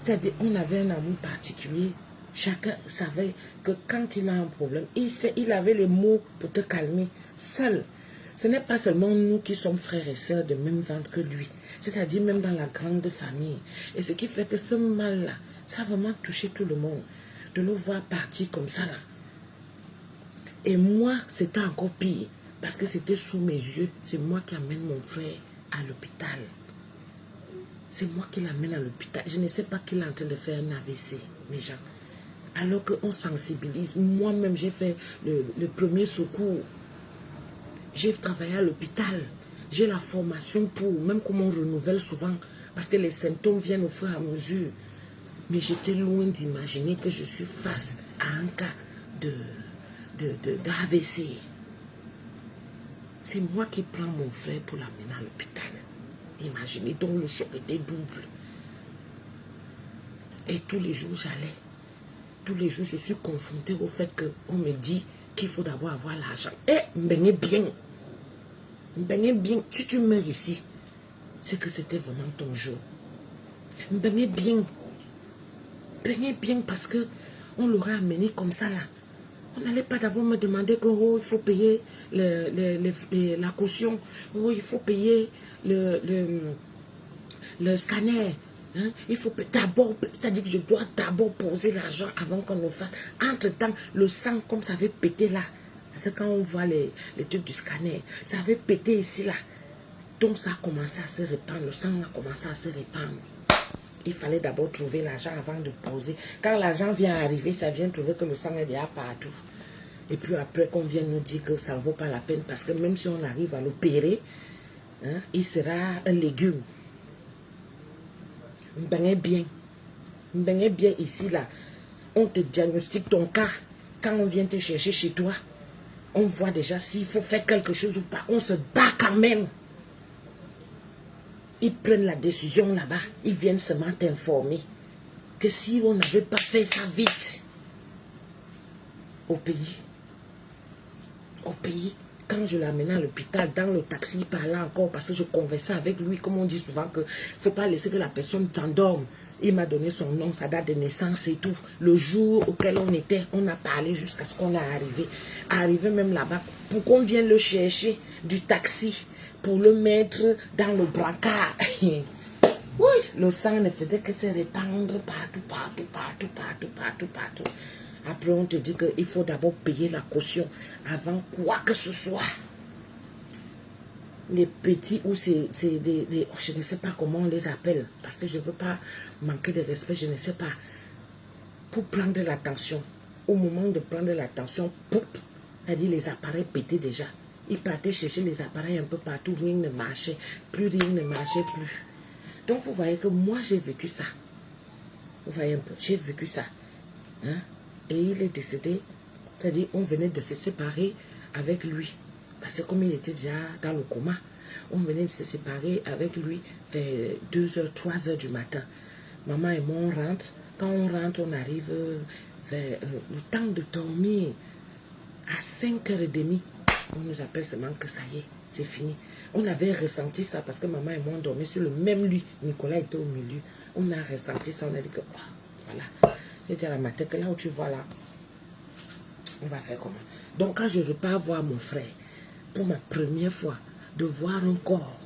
c'est-à-dire on avait un amour particulier. Chacun savait que quand il a un problème, il avait les mots pour te calmer. Seul. Ce n'est pas seulement nous qui sommes frères et sœurs de même ventre que lui. C'est-à-dire même dans la grande famille. Et ce qui fait que ce mal-là, ça a vraiment touché tout le monde. De le voir partir comme ça là. Et moi, c'était encore pire. Parce que c'était sous mes yeux. C'est moi qui amène mon frère à l'hôpital. C'est moi qui l'amène à l'hôpital. Je ne sais pas qu'il est en train de faire un AVC, mes gens. Alors qu'on sensibilise. Moi-même, j'ai fait le premier secours. J'ai travaillé à l'hôpital. J'ai la formation pour, même comme on renouvelle souvent. Parce que les symptômes viennent au fur et à mesure. Mais j'étais loin d'imaginer que je suis face à un cas d'AVC. C'est moi qui prends mon frère pour l'amener à l'hôpital. Imaginez, donc le choc était double. Et tous les jours, j'allais. Tous les jours, je suis confrontée au fait qu'on me dit qu'il faut d'abord avoir l'argent. Eh, m'baignez bien. M'baignez bien. Si tu meurs ici, c'est que c'était vraiment ton jour. M'baignez bien. M'baignez bien parce que on l'aurait amené comme ça là. On n'allait pas d'abord me demander que oh, il faut payer la caution, oh, il faut payer le scanner. Hein? Il faut d'abord, c'est-à-dire que je dois d'abord poser l'argent avant qu'on ne fasse. Entre-temps, le sang, comme ça avait pété là, parce que quand on voit les trucs du scanner, ça avait pété ici là. Donc ça a commencé à se répandre, le sang a commencé à se répandre. Il fallait d'abord trouver l'argent avant de poser. Quand l'argent vient arriver, ça vient trouver que le sang est déjà partout. Et puis après qu'on vienne nous dire que ça ne vaut pas la peine parce que même si on arrive à l'opérer, hein, il sera un légume. M'baignez bien ici là. On te diagnostique ton cas. Quand on vient te chercher chez toi, on voit déjà s'il faut faire quelque chose ou pas. On se bat quand même. Ils prennent la décision là-bas. Ils viennent seulement t'informer que si on n'avait pas fait ça vite au pays, quand je l'amenais à l'hôpital, dans le taxi, il parlait encore parce que je conversais avec lui, comme on dit souvent que il ne faut pas laisser que la personne t'endorme. Il m'a donné son nom, sa date de naissance et tout. Le jour auquel on était, on a parlé jusqu'à ce qu'on est arrivé. Arrivé même là-bas, pour qu'on vienne le chercher du taxi, pour le mettre dans le brancard. Oui, le sang ne faisait que se répandre partout. Après, on te dit qu'il faut d'abord payer la caution avant quoi que ce soit. Les petits ou c'est des je ne sais pas comment on les appelle parce que je ne veux pas manquer de respect, je ne sais pas. Pour prendre l'attention, au moment de prendre l'attention, c'est-à-dire les appareils pétaient déjà. Ils partaient chercher les appareils un peu partout, rien ne marchait plus. Donc vous voyez que moi j'ai vécu ça. Vous voyez un peu, j'ai vécu ça. Hein? Et il est décédé, c'est-à-dire on venait de se séparer avec lui. Parce que comme il était déjà dans le coma, on venait de se séparer avec lui vers 2h, 3h du matin. Maman et moi, on rentre. Quand on rentre, on arrive vers le temps de dormir. À 5h30, on nous appelle seulement que ça y est, c'est fini. On avait ressenti ça parce que maman et moi, on dormait sur le même lit. Nicolas était au milieu. On a ressenti ça, on a dit que voilà. J'ai dit à la matin que là où tu vois là, on va faire comment? Donc quand je repars voir mon frère, pour ma première fois, de voir un corps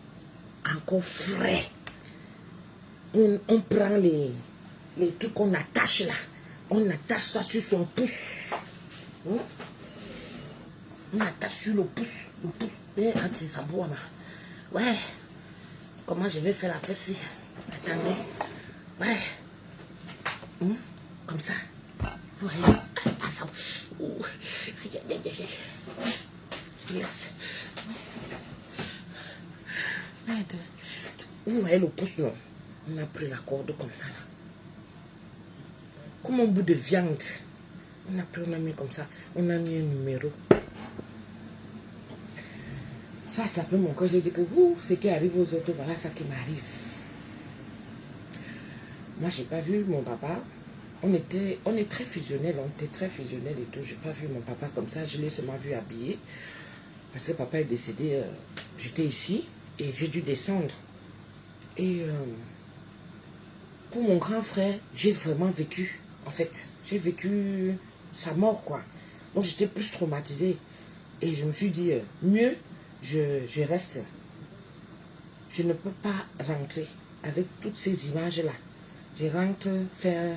encore frais. On prend les trucs qu'on attache là. On attache ça sur son pouce. On attache sur le pouce. Le pouce. Et anti-sabot là. Ouais. Comment je vais faire la fesse? Attendez. Ouais. Comme ça. Vous voyez. Ah, ça. Yes. Vous voyez le pouce, non? On a pris la corde comme ça, là. Comme un bout de viande. On a pris, on a mis comme ça. On a mis un numéro. Ça a tapé mon corps. J'ai dit que, ce qui arrive aux autres, voilà ça qui m'arrive. Moi, j'ai pas vu mon papa. On est très fusionnels. On était très fusionnels et tout. J'ai pas vu mon papa comme ça. Je l'ai seulement vu habillé. Parce que papa est décédé. J'étais ici. Et j'ai dû descendre. Et pour mon grand frère, j'ai vraiment vécu, en fait. J'ai vécu sa mort, quoi. Donc j'étais plus traumatisée. Et je me suis dit, mieux, je reste. Je ne peux pas rentrer avec toutes ces images-là. Je rentre faire...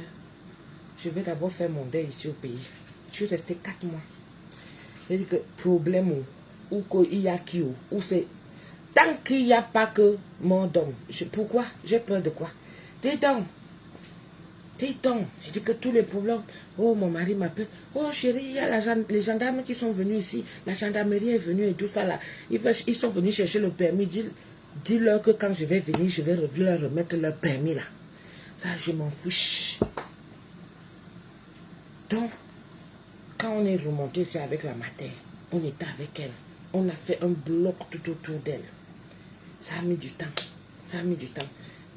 Je vais d'abord faire mon deuil ici au pays. Je suis restée 4 mois. J'ai dit que problème ou qu'il y a qui ou c'est... Tant qu'il n'y a pas que mon don. Pourquoi? J'ai peur de quoi? Des dons. J'ai dit que tous les problèmes. Oh, mon mari m'appelle. Oh, chérie, il y a les gendarmes qui sont venus ici. La gendarmerie est venue et tout ça là. Ils sont venus chercher le permis. Dis-leur que quand je vais venir, je vais leur remettre leur permis là. Ça, je m'en fiche. Donc, quand on est remonté ici avec la mater, on était avec elle. On a fait un bloc tout autour d'elle. Ça a mis du temps.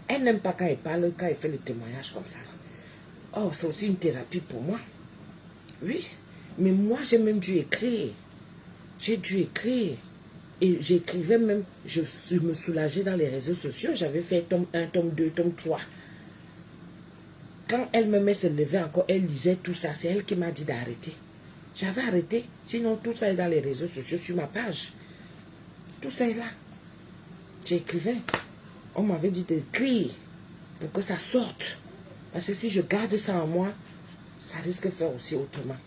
Elle n'aime pas quand elle parle, quand elle fait le témoignage comme ça. Oh, c'est aussi une thérapie pour moi. Oui. Mais moi, j'ai même dû écrire. J'ai dû écrire. Et j'écrivais même, je me soulageais dans les réseaux sociaux. J'avais fait tome 1, tome 2, tome 3. Quand elle me met se lever encore, elle lisait tout ça. C'est elle qui m'a dit d'arrêter. J'avais arrêté. Sinon, tout ça est dans les réseaux sociaux, sur ma page. Tout ça est là. J'écrivais. On m'avait dit d'écrire pour que ça sorte. Parce que si je garde ça en moi, ça risque de faire aussi autrement.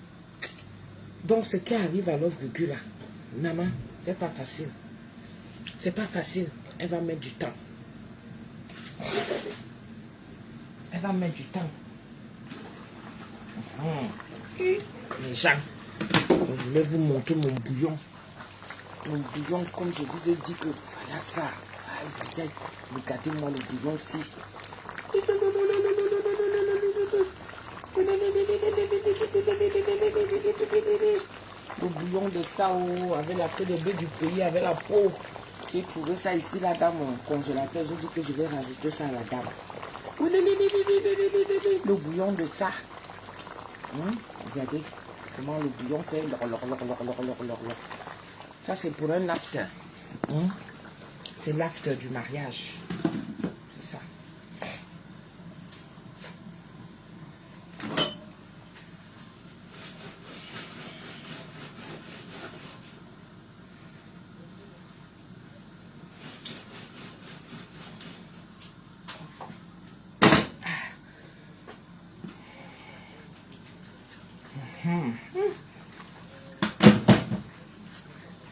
Donc, ce qui arrive à l'œuvre Gugu là, maman, c'est pas facile. C'est pas facile. Elle va mettre du temps. va mettre du temps. Les gens, je voulais vous montrer mon bouillon. Mon bouillon, comme je vous ai dit que voilà ça. Regardez-moi le bouillon ici. Le bouillon de sao avec la queue de bœuf du pays, avec la peau. J'ai trouvé ça ici là dans mon congélateur. J'ai dit que je vais rajouter ça à la dame. Le bouillon de ça. Regardez comment le bouillon fait. Ça c'est pour un after. C'est l'after du mariage. C'est ça.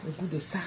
Le goût de ça.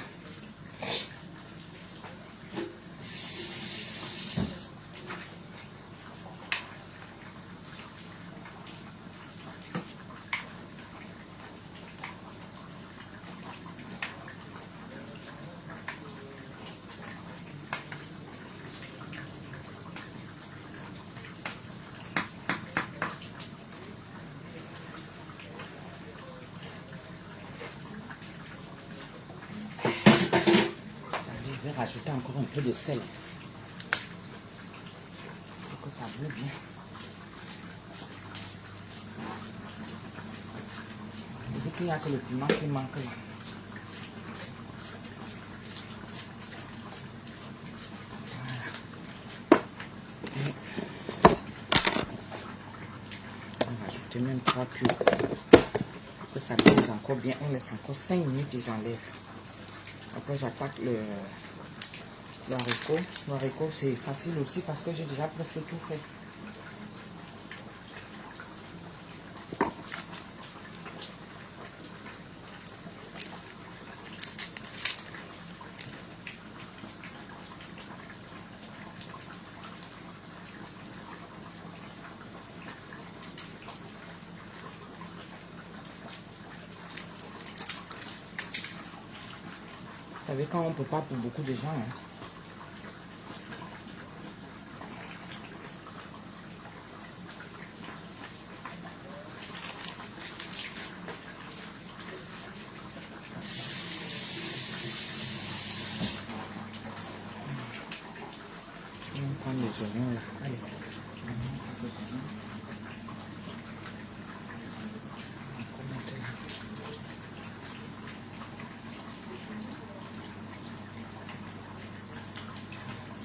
Je vais rajouter encore un peu de sel. Il faut que ça brûle bien. Je dis qu'il n'y a que le piment qui manque là. On va rajouter même 3 cubes. Que ça pèse encore bien. On laisse encore 5 minutes et j'enlève. Après j'attaque le haricot. Le haricot c'est facile aussi parce que j'ai déjà presque tout fait. Vous savez quand on ne peut pas pour beaucoup de gens. Hein. Je vais prendre les oignons là. Allez.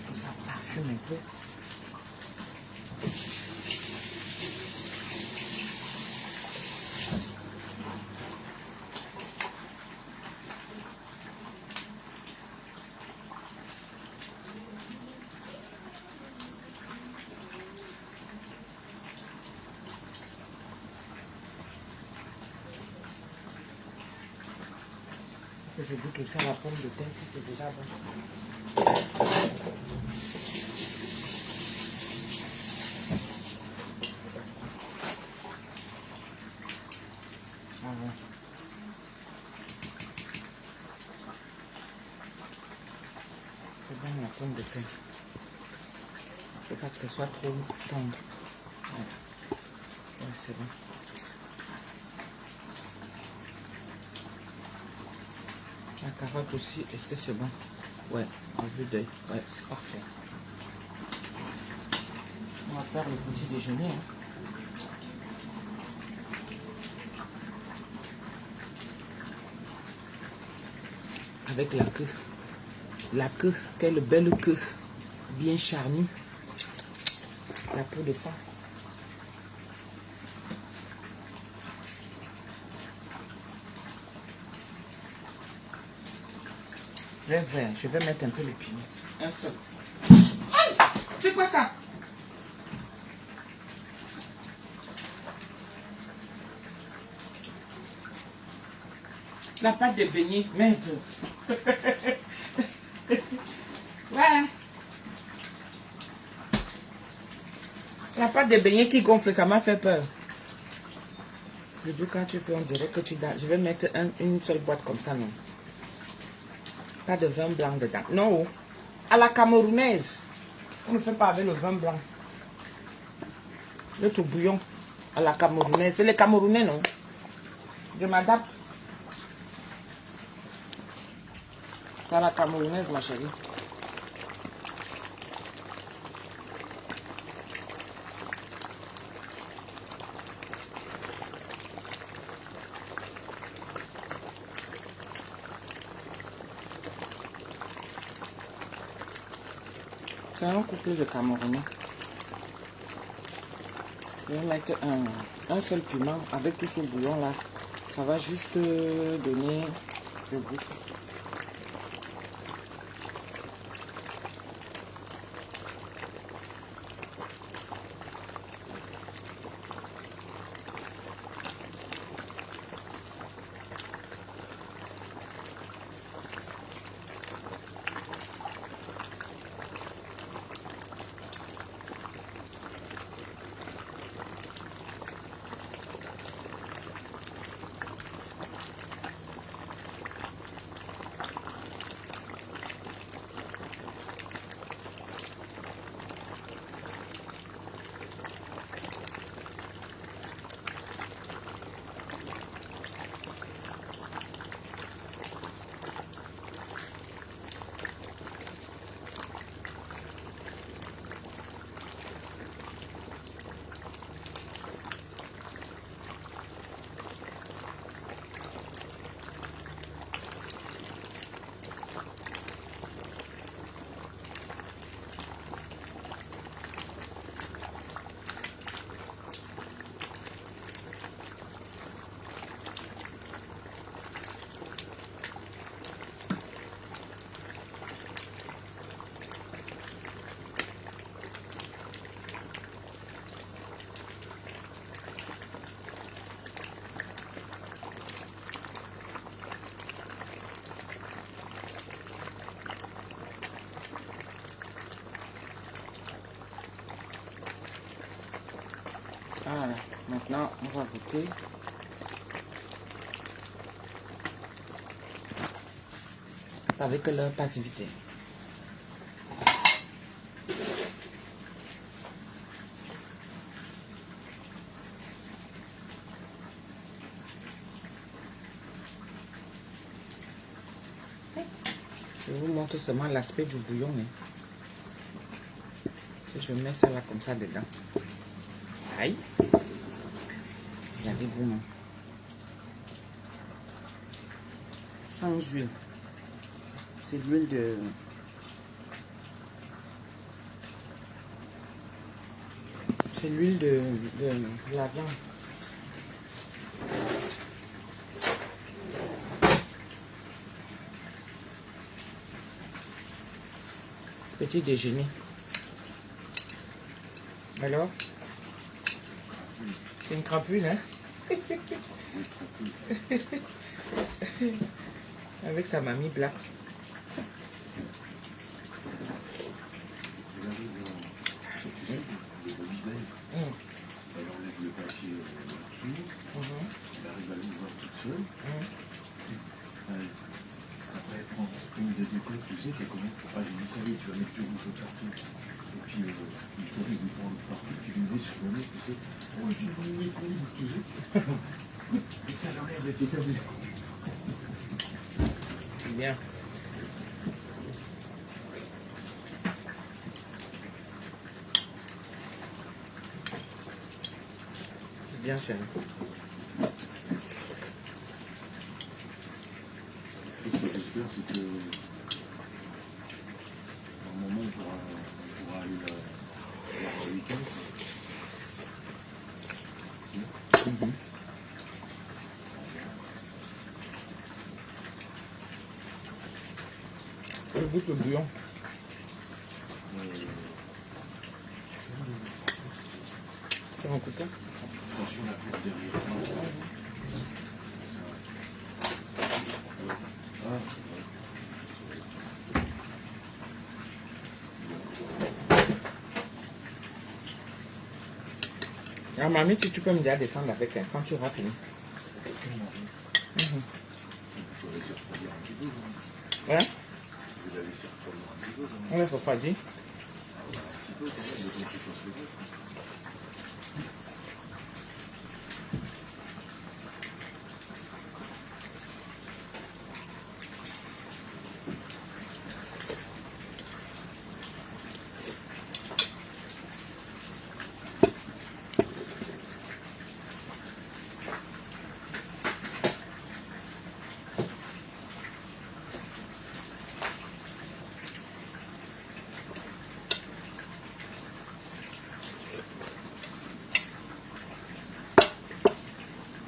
Que ça parfume un peu. Je goûte aussi à la pomme de terre si c'est déjà bon. Ah ouais. C'est bon la pomme de terre. Il ne faut pas que ce soit trop tendre. Voilà. Ouais, c'est bon. La carotte aussi, est-ce que c'est bon? Ouais, en vue d'œil. Ouais, c'est parfait. On va faire le petit déjeuner. Hein. Avec la queue. La queue, quelle belle queue. Bien charnue. La peau de ça. Je vais mettre un peu le piment. Un seul. Aïe! C'est quoi ça? La pâte de beignet. Merde. Ouais. La La pâte de beignet qui gonfle, ça m'a fait peur. Le but quand tu fais, on dirait que tu donnes. Je vais mettre une seule boîte comme ça, non. Pas de vin blanc dedans. Non. À la camerounaise. On ne fait pas avec le vin blanc. Le tout bouillon. À la camerounaise. C'est les Camerounais, non? Je m'adapte. C'est à la camerounaise, ma chérie. C'est un couple de Camerounais. Je vais mettre un seul piment avec tout ce bouillon là. Ça va juste donner le goût. Voilà, maintenant on va goûter. Avec leur passivité. Je vous montre seulement l'aspect du bouillon. Si je mets ça là comme ça dedans. Aïe. Regardez-vous. Sans huile. C'est l'huile de... C'est l'huile de la viande. Petit déjeuner. Alors? C'est une crapule, hein? Avec sa mamie black. Elle enlève le papier dessus, elle arrive à l'ouvrir toute seule. Après, elle prend une des décotes, tu sais, qu'elle connaît. Ah, j'ai dit, ça y est, tu vas mettre du rouge partout. Et puis, il faut lui prendre partout, puis il me met sur le nez, tu sais. Oh, je dis, oui, tu sais. Et elle enlève, elle fait ça. C'est bien. Bien chérie. Ce que j'espère, c'est que à un moment, on pourra aller voir le week-end. Je goûte le bouillon. C'est un couteau. Attention la tête derrière. La mamie, tu peux me dire descendre avec elle quand tu auras fini. Je vais laisser refroidir un petit peu. Hein? Je vais la laisser refroidir un petit peu. On laisse refroidir. Un petit peu, quand même, le temps que tu fasses le bœuf.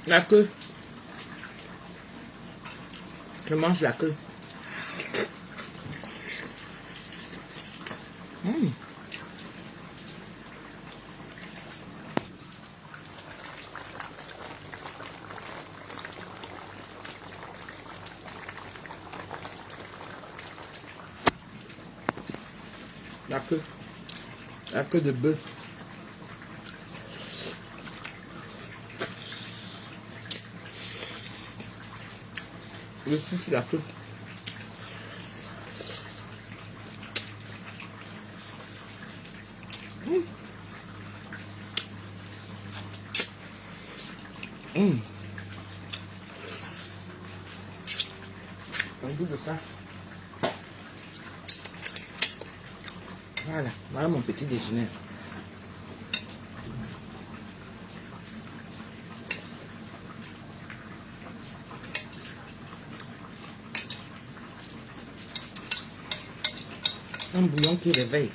La queue. Je mange la queue. La queue. La queue de bœuf. Le souffle, la queue. Un goût de ça. Voilà, voilà mon petit déjeuner. Un bouillon qui réveille.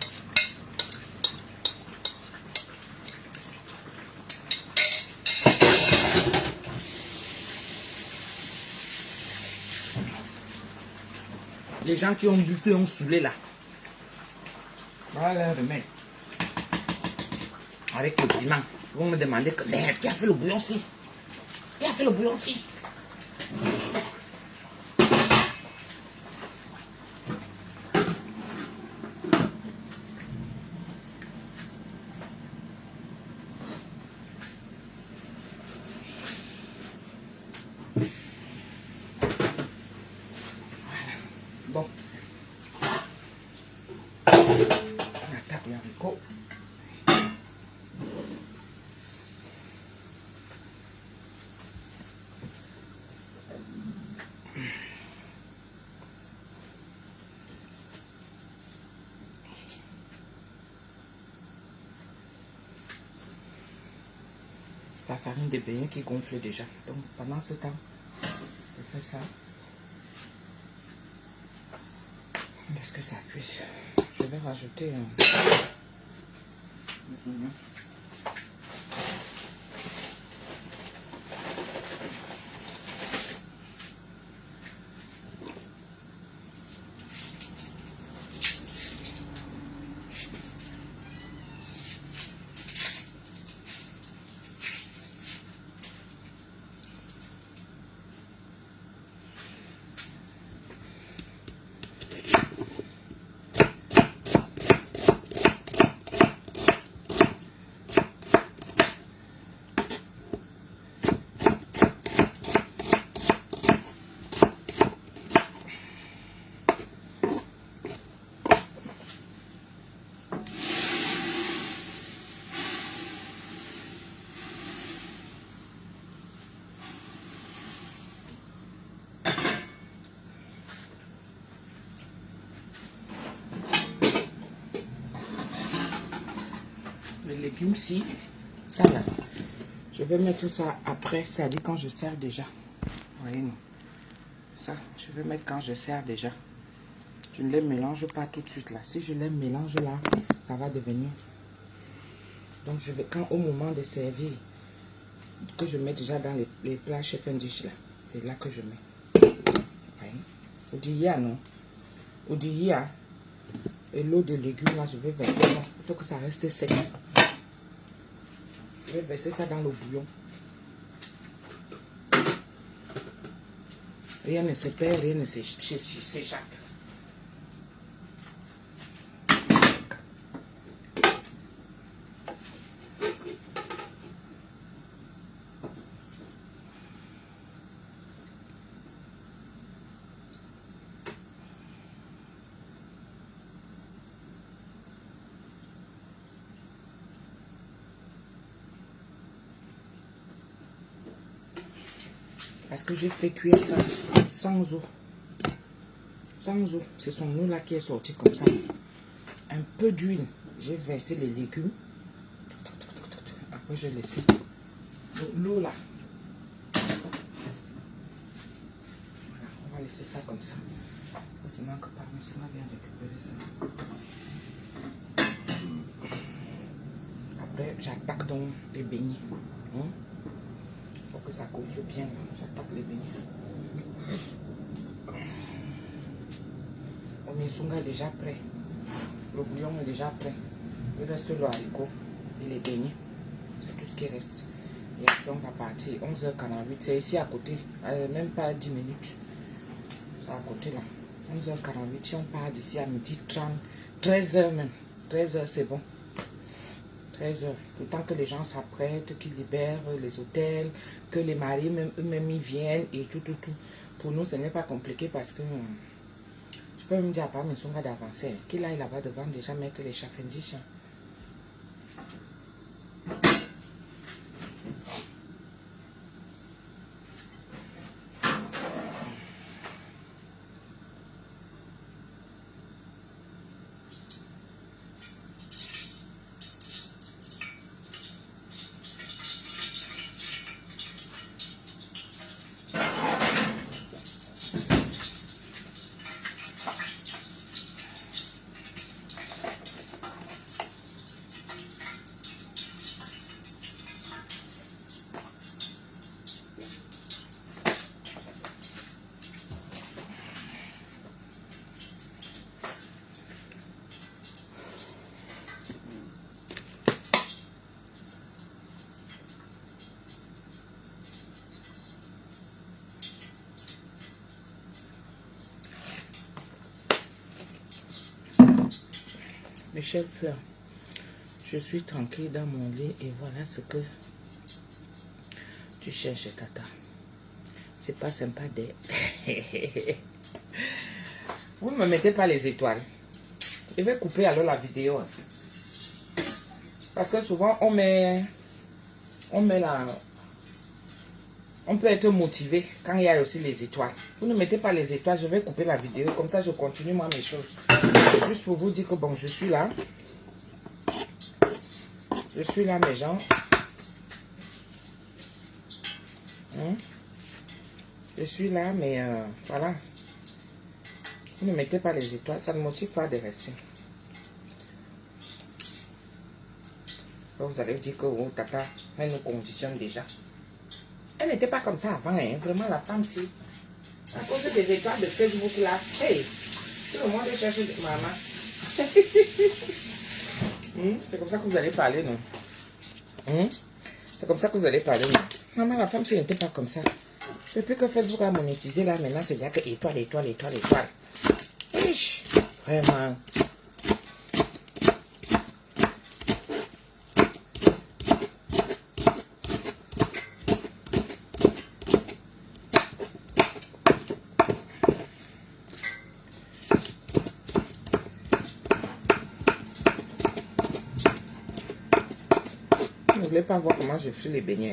Les gens qui ont bu, qui ont saoulé là. Voilà le remède. Avec le piment. Ils vont me demander que, merde, qui a fait le bouillon-ci? Qui a fait le bouillon-ci? Bon. On attaque les haricots. La farine de beignet qui gonfle déjà. Donc pendant ce temps, je fais ça. Est-ce que ça cuit? Je vais rajouter des oignons. Les légumes, si, ça là. Je vais mettre ça après, ça dit quand je sers déjà. Voyez, non. Ça, je vais mettre quand je sers déjà. Je ne les mélange pas tout de suite là. Si je les mélange là, ça va devenir. Donc je vais, quand au moment de servir, que je mets déjà dans les plats chef dish là, c'est là que je mets. Voyez. Vous dites non? Vous dites et l'eau de légumes là, je vais verser ça. Il faut que ça reste sec. Je vais verser ça dans le bouillon. Rien ne se perd, rien ne s'échappe. Parce que j'ai fait cuire ça sans eau. Sans eau. C'est son eau là qui est sorti comme ça. Un peu d'huile. J'ai versé les légumes. Après, j'ai laissé l'eau là. Voilà, on va laisser ça comme ça. Sinon, que par monsieur vient récupérer ça. Après, j'attaque donc les beignets. Faut que ça gonfle bien. J'attaque les beignets. Le misunga est déjà prêt. Le bouillon est déjà prêt. Il reste le haricot et les beignets. C'est tout ce qui reste. Et après, on va partir 11h48. C'est ici à côté. Même pas 10 minutes. C'est à côté là. 11h48. Si on part d'ici à midi 30, 13h même. 13h, c'est bon. 13h. Le temps que les gens s'apprêtent, qu'ils libèrent les hôtels, que les maris eux-mêmes y viennent et tout. Pour nous, ce n'est pas compliqué parce que je peux même dire à part mes songas d'avancer. Qu'il aille là-bas devant déjà mettre les chafendiches. Michel Fleur, je suis tranquille dans mon lit et voilà ce que tu cherches, Tata. C'est pas sympa de... Vous ne me mettez pas les étoiles. Je vais couper alors la vidéo. Parce que souvent on met la... On peut être motivé quand il y a aussi les étoiles. Vous ne mettez pas les étoiles, je vais couper la vidéo. Comme ça, je continue moi mes choses. Juste pour vous dire que bon, je suis là. Je suis là, mes gens. Je suis là, mais voilà. Vous ne mettez pas les étoiles, ça ne motive pas de rester. Vous allez dire que oh, Tata, elle nous conditionne déjà. Elle n'était pas comme ça avant, hein. Vraiment la femme si. À cause des étoiles de Facebook là, hey, tout le monde cherche maman. C'est comme ça que vous allez parler, non? C'est comme ça que vous allez parler, non? Maman, la femme si n'était pas comme ça. Depuis que Facebook a monétisé là, maintenant c'est bien que étoile. Ish, vraiment. Vous ne voulez pas voir comment je fais les beignets.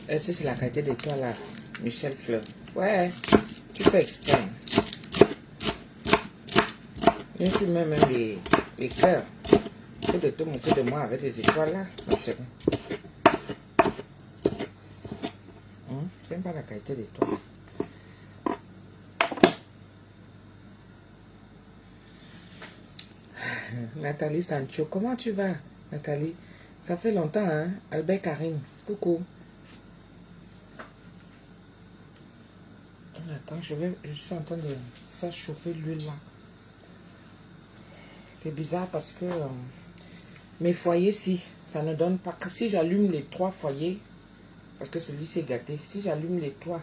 Est-ce que c'est la qualité de toi là, Michel Fleur? Ouais, tu fais exprès. Je suis même les cœurs. Que de te moquer de moi avec des étoiles là, ma chérie. J'aime pas la qualité de toi. Nathalie Sancho, comment tu vas, Nathalie? Ça fait longtemps, hein? Albert Karine, coucou. Attends, je suis en train de faire chauffer l'huile là. C'est bizarre parce que Mes foyers-ci, ça ne donne pas. Si j'allume les 3 foyers, parce que celui-ci est gâté, si j'allume les 3,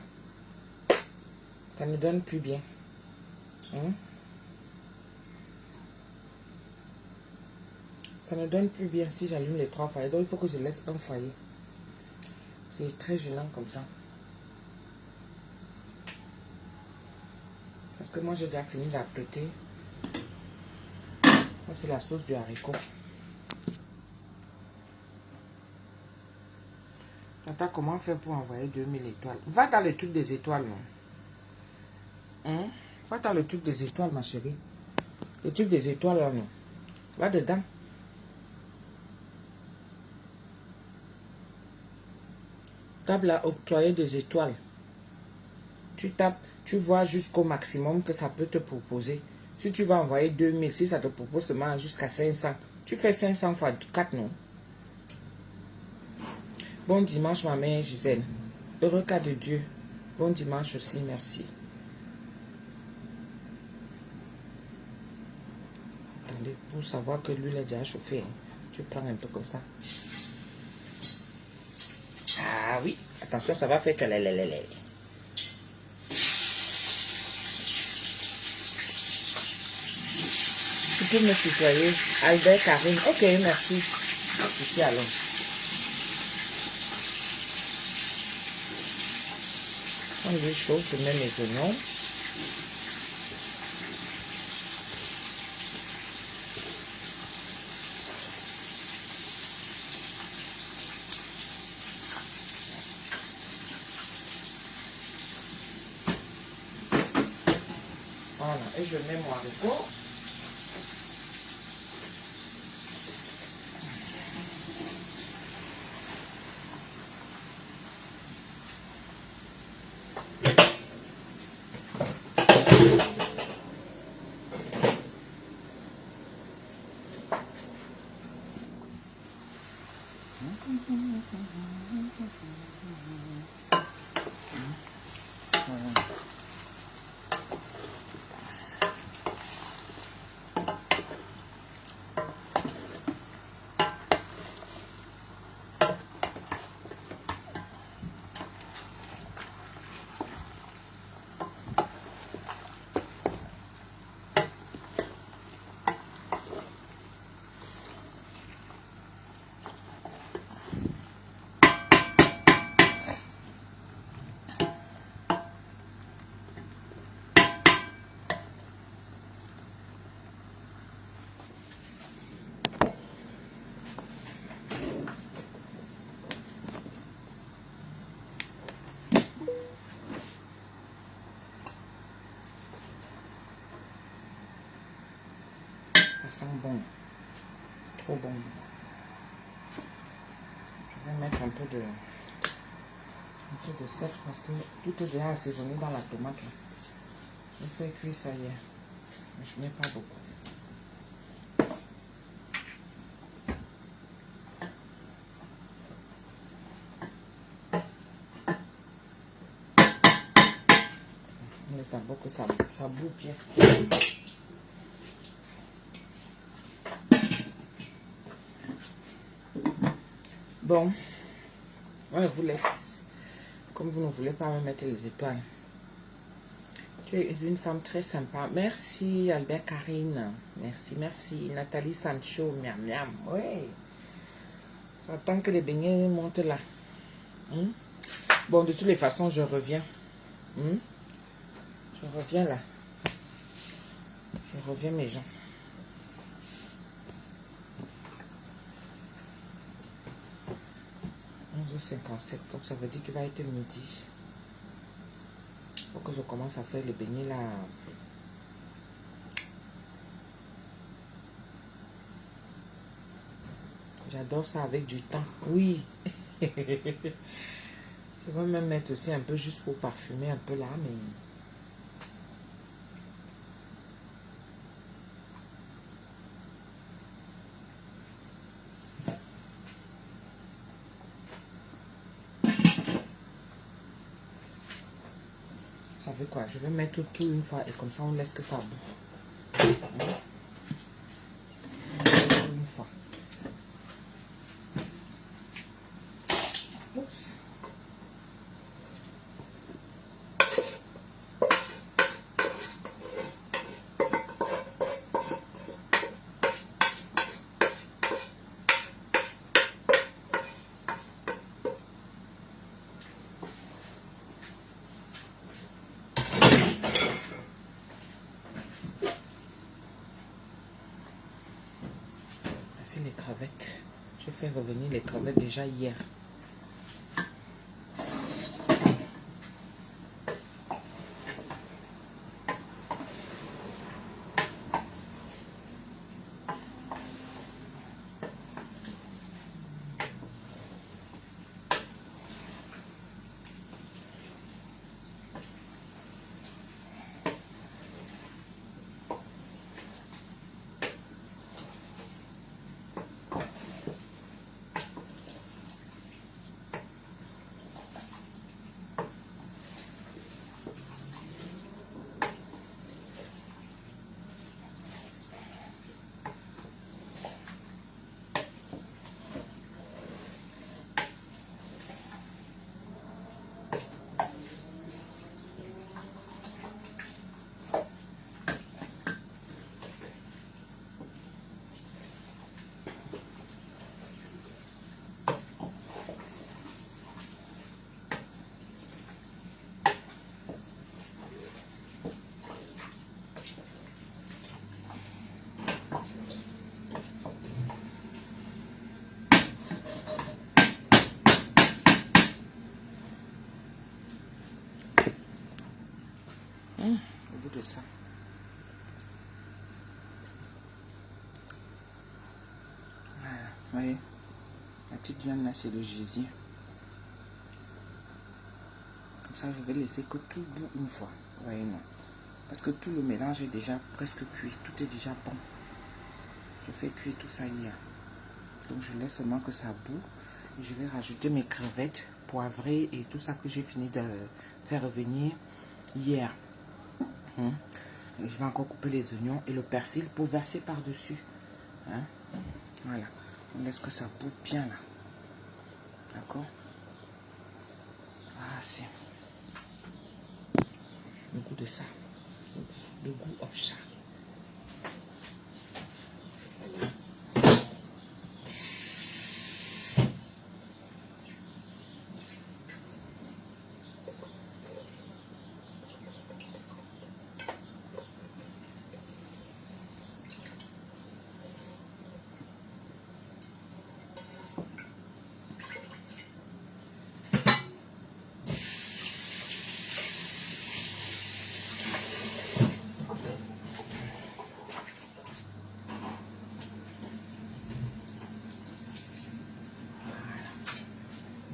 ça ne donne plus bien. Ça ne donne plus bien si j'allume les 3 foyers. Donc il faut que je laisse un foyer. C'est très gênant comme ça. Parce que moi j'ai déjà fini d'apprêter. C'est la sauce du haricot. Attends, comment faire pour envoyer 2000 étoiles? Va dans le truc des étoiles, non? Va dans le truc des étoiles, ma chérie. Le truc des étoiles, là, non? Va dedans. Tape là, octroyer des étoiles. Tu tapes, tu vois jusqu'au maximum que ça peut te proposer. Si tu vas envoyer 2000, si ça te propose seulement jusqu'à 500, tu fais 500 fois 4, non? Bon dimanche, ma mère Gisèle. Heureux cas de Dieu. Bon dimanche aussi, merci. Attendez, pour savoir que l'huile est déjà chauffée, hein. Tu prends un peu comme ça. Ah oui, attention, ça va faire tchalalala. Tu peux me tutoyer. Albert, Karine. Ok, merci. Ici, allons. Quand l'huile chaud, je mets mes oignons. Voilà, et je mets mon haricot. Ça sent bon. Trop bon. Je vais mettre un peu de sel parce que tout est déjà assaisonné dans la tomate. Je fais cuire ça hier. Mais je ne mets pas beaucoup. Mais ça boue que ça boue bien. Bon, moi je vous laisse. Comme vous ne voulez pas me mettre les étoiles. Tu es une femme très sympa. Merci Albert Karine. Merci, merci. Nathalie Sancho. Miam, miam. Oui. J'attends que les beignets montent là. Bon, de toutes les façons, je reviens. Je reviens là. Je reviens mes gens. 11h57, donc ça veut dire qu'il va être midi. Il faut que je commence à faire les beignets là. J'adore ça avec du thym. Oui. Je vais même mettre aussi un peu juste pour parfumer un peu là, mais... Ça veut quoi? Je vais mettre tout une fois et comme ça on laisse que ça boue. Une fois. les crevettes. J'ai fait revenir les crevettes déjà hier. Au bout de ça. Voilà, vous voyez, la petite viande là, c'est le gésier. Comme ça, je vais laisser que tout bout une fois. Vous voyez, non. Parce que tout le mélange est déjà presque cuit. Tout est déjà bon. Je fais cuire tout ça hier. Donc, je laisse seulement que ça bout. Et je vais rajouter mes crevettes poivrées et tout ça que j'ai fini de faire revenir hier. Et je vais encore couper les oignons et le persil pour verser par-dessus. Voilà. On laisse que ça bout bien là. D'accord? Ah, c'est le goût de ça. Le goût of chat.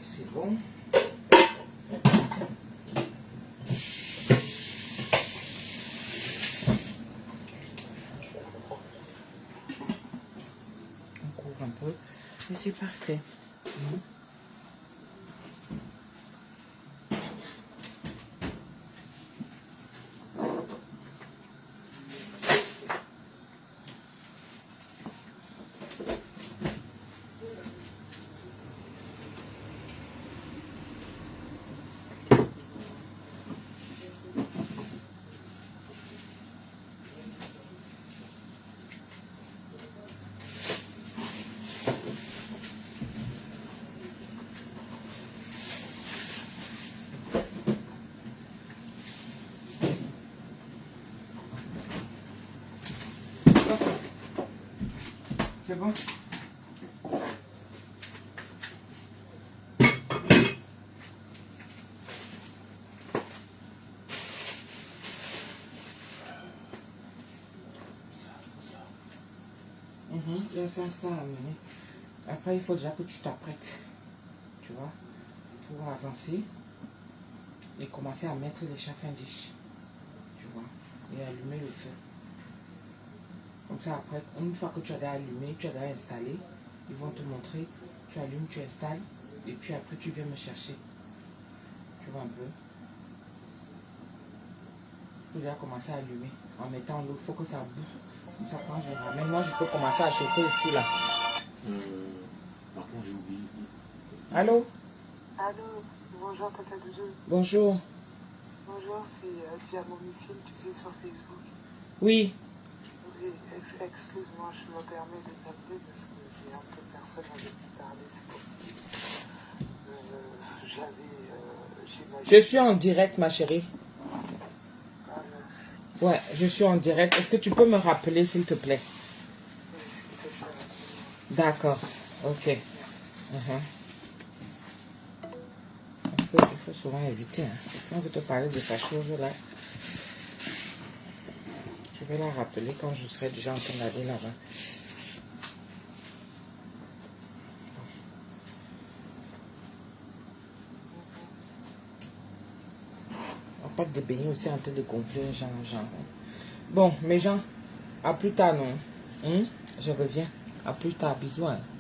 C'est bon. On couvre un peu et c'est parfait. C'est bon? Il y a ça à mener. Après, il faut déjà que tu t'apprêtes, tu vois, pour avancer et commencer à mettre les chafing dish, tu vois, et allumer le feu. Comme ça, après, une fois que tu as allumé, tu as installé, ils vont te montrer, tu allumes, tu installes, et puis après, tu viens me chercher. Tu vois un peu. Tu dois commencer à allumer en mettant l'eau, il faut que ça boue. Comme ça, quand je ramène, moi, je peux commencer à chauffer ici, là. Par contre, j'ai oublié. Allô? Allô, bonjour Tata Doudou. Bonjour. Bonjour, c'est Diamomicine, tu sais, sur Facebook. Oui. Oui, excuse-moi, je me permets de t'appeler parce que j'ai un peu personne avec qui parler. Je suis en direct, ma chérie. Ah, merci. Ouais, je suis en direct. Est-ce que tu peux me rappeler, s'il te plaît? Oui, s'il te plaît. D'accord. Ok. Il faut souvent éviter. Hein. On veut te parler de sa chose là. Je vais la rappeler quand je serai déjà en train d'aller là-bas. La pâte de beignet aussi en train de gonfler, genre. Bon, mes gens, à plus tard, non? Je reviens. À plus tard, bisous. Hein.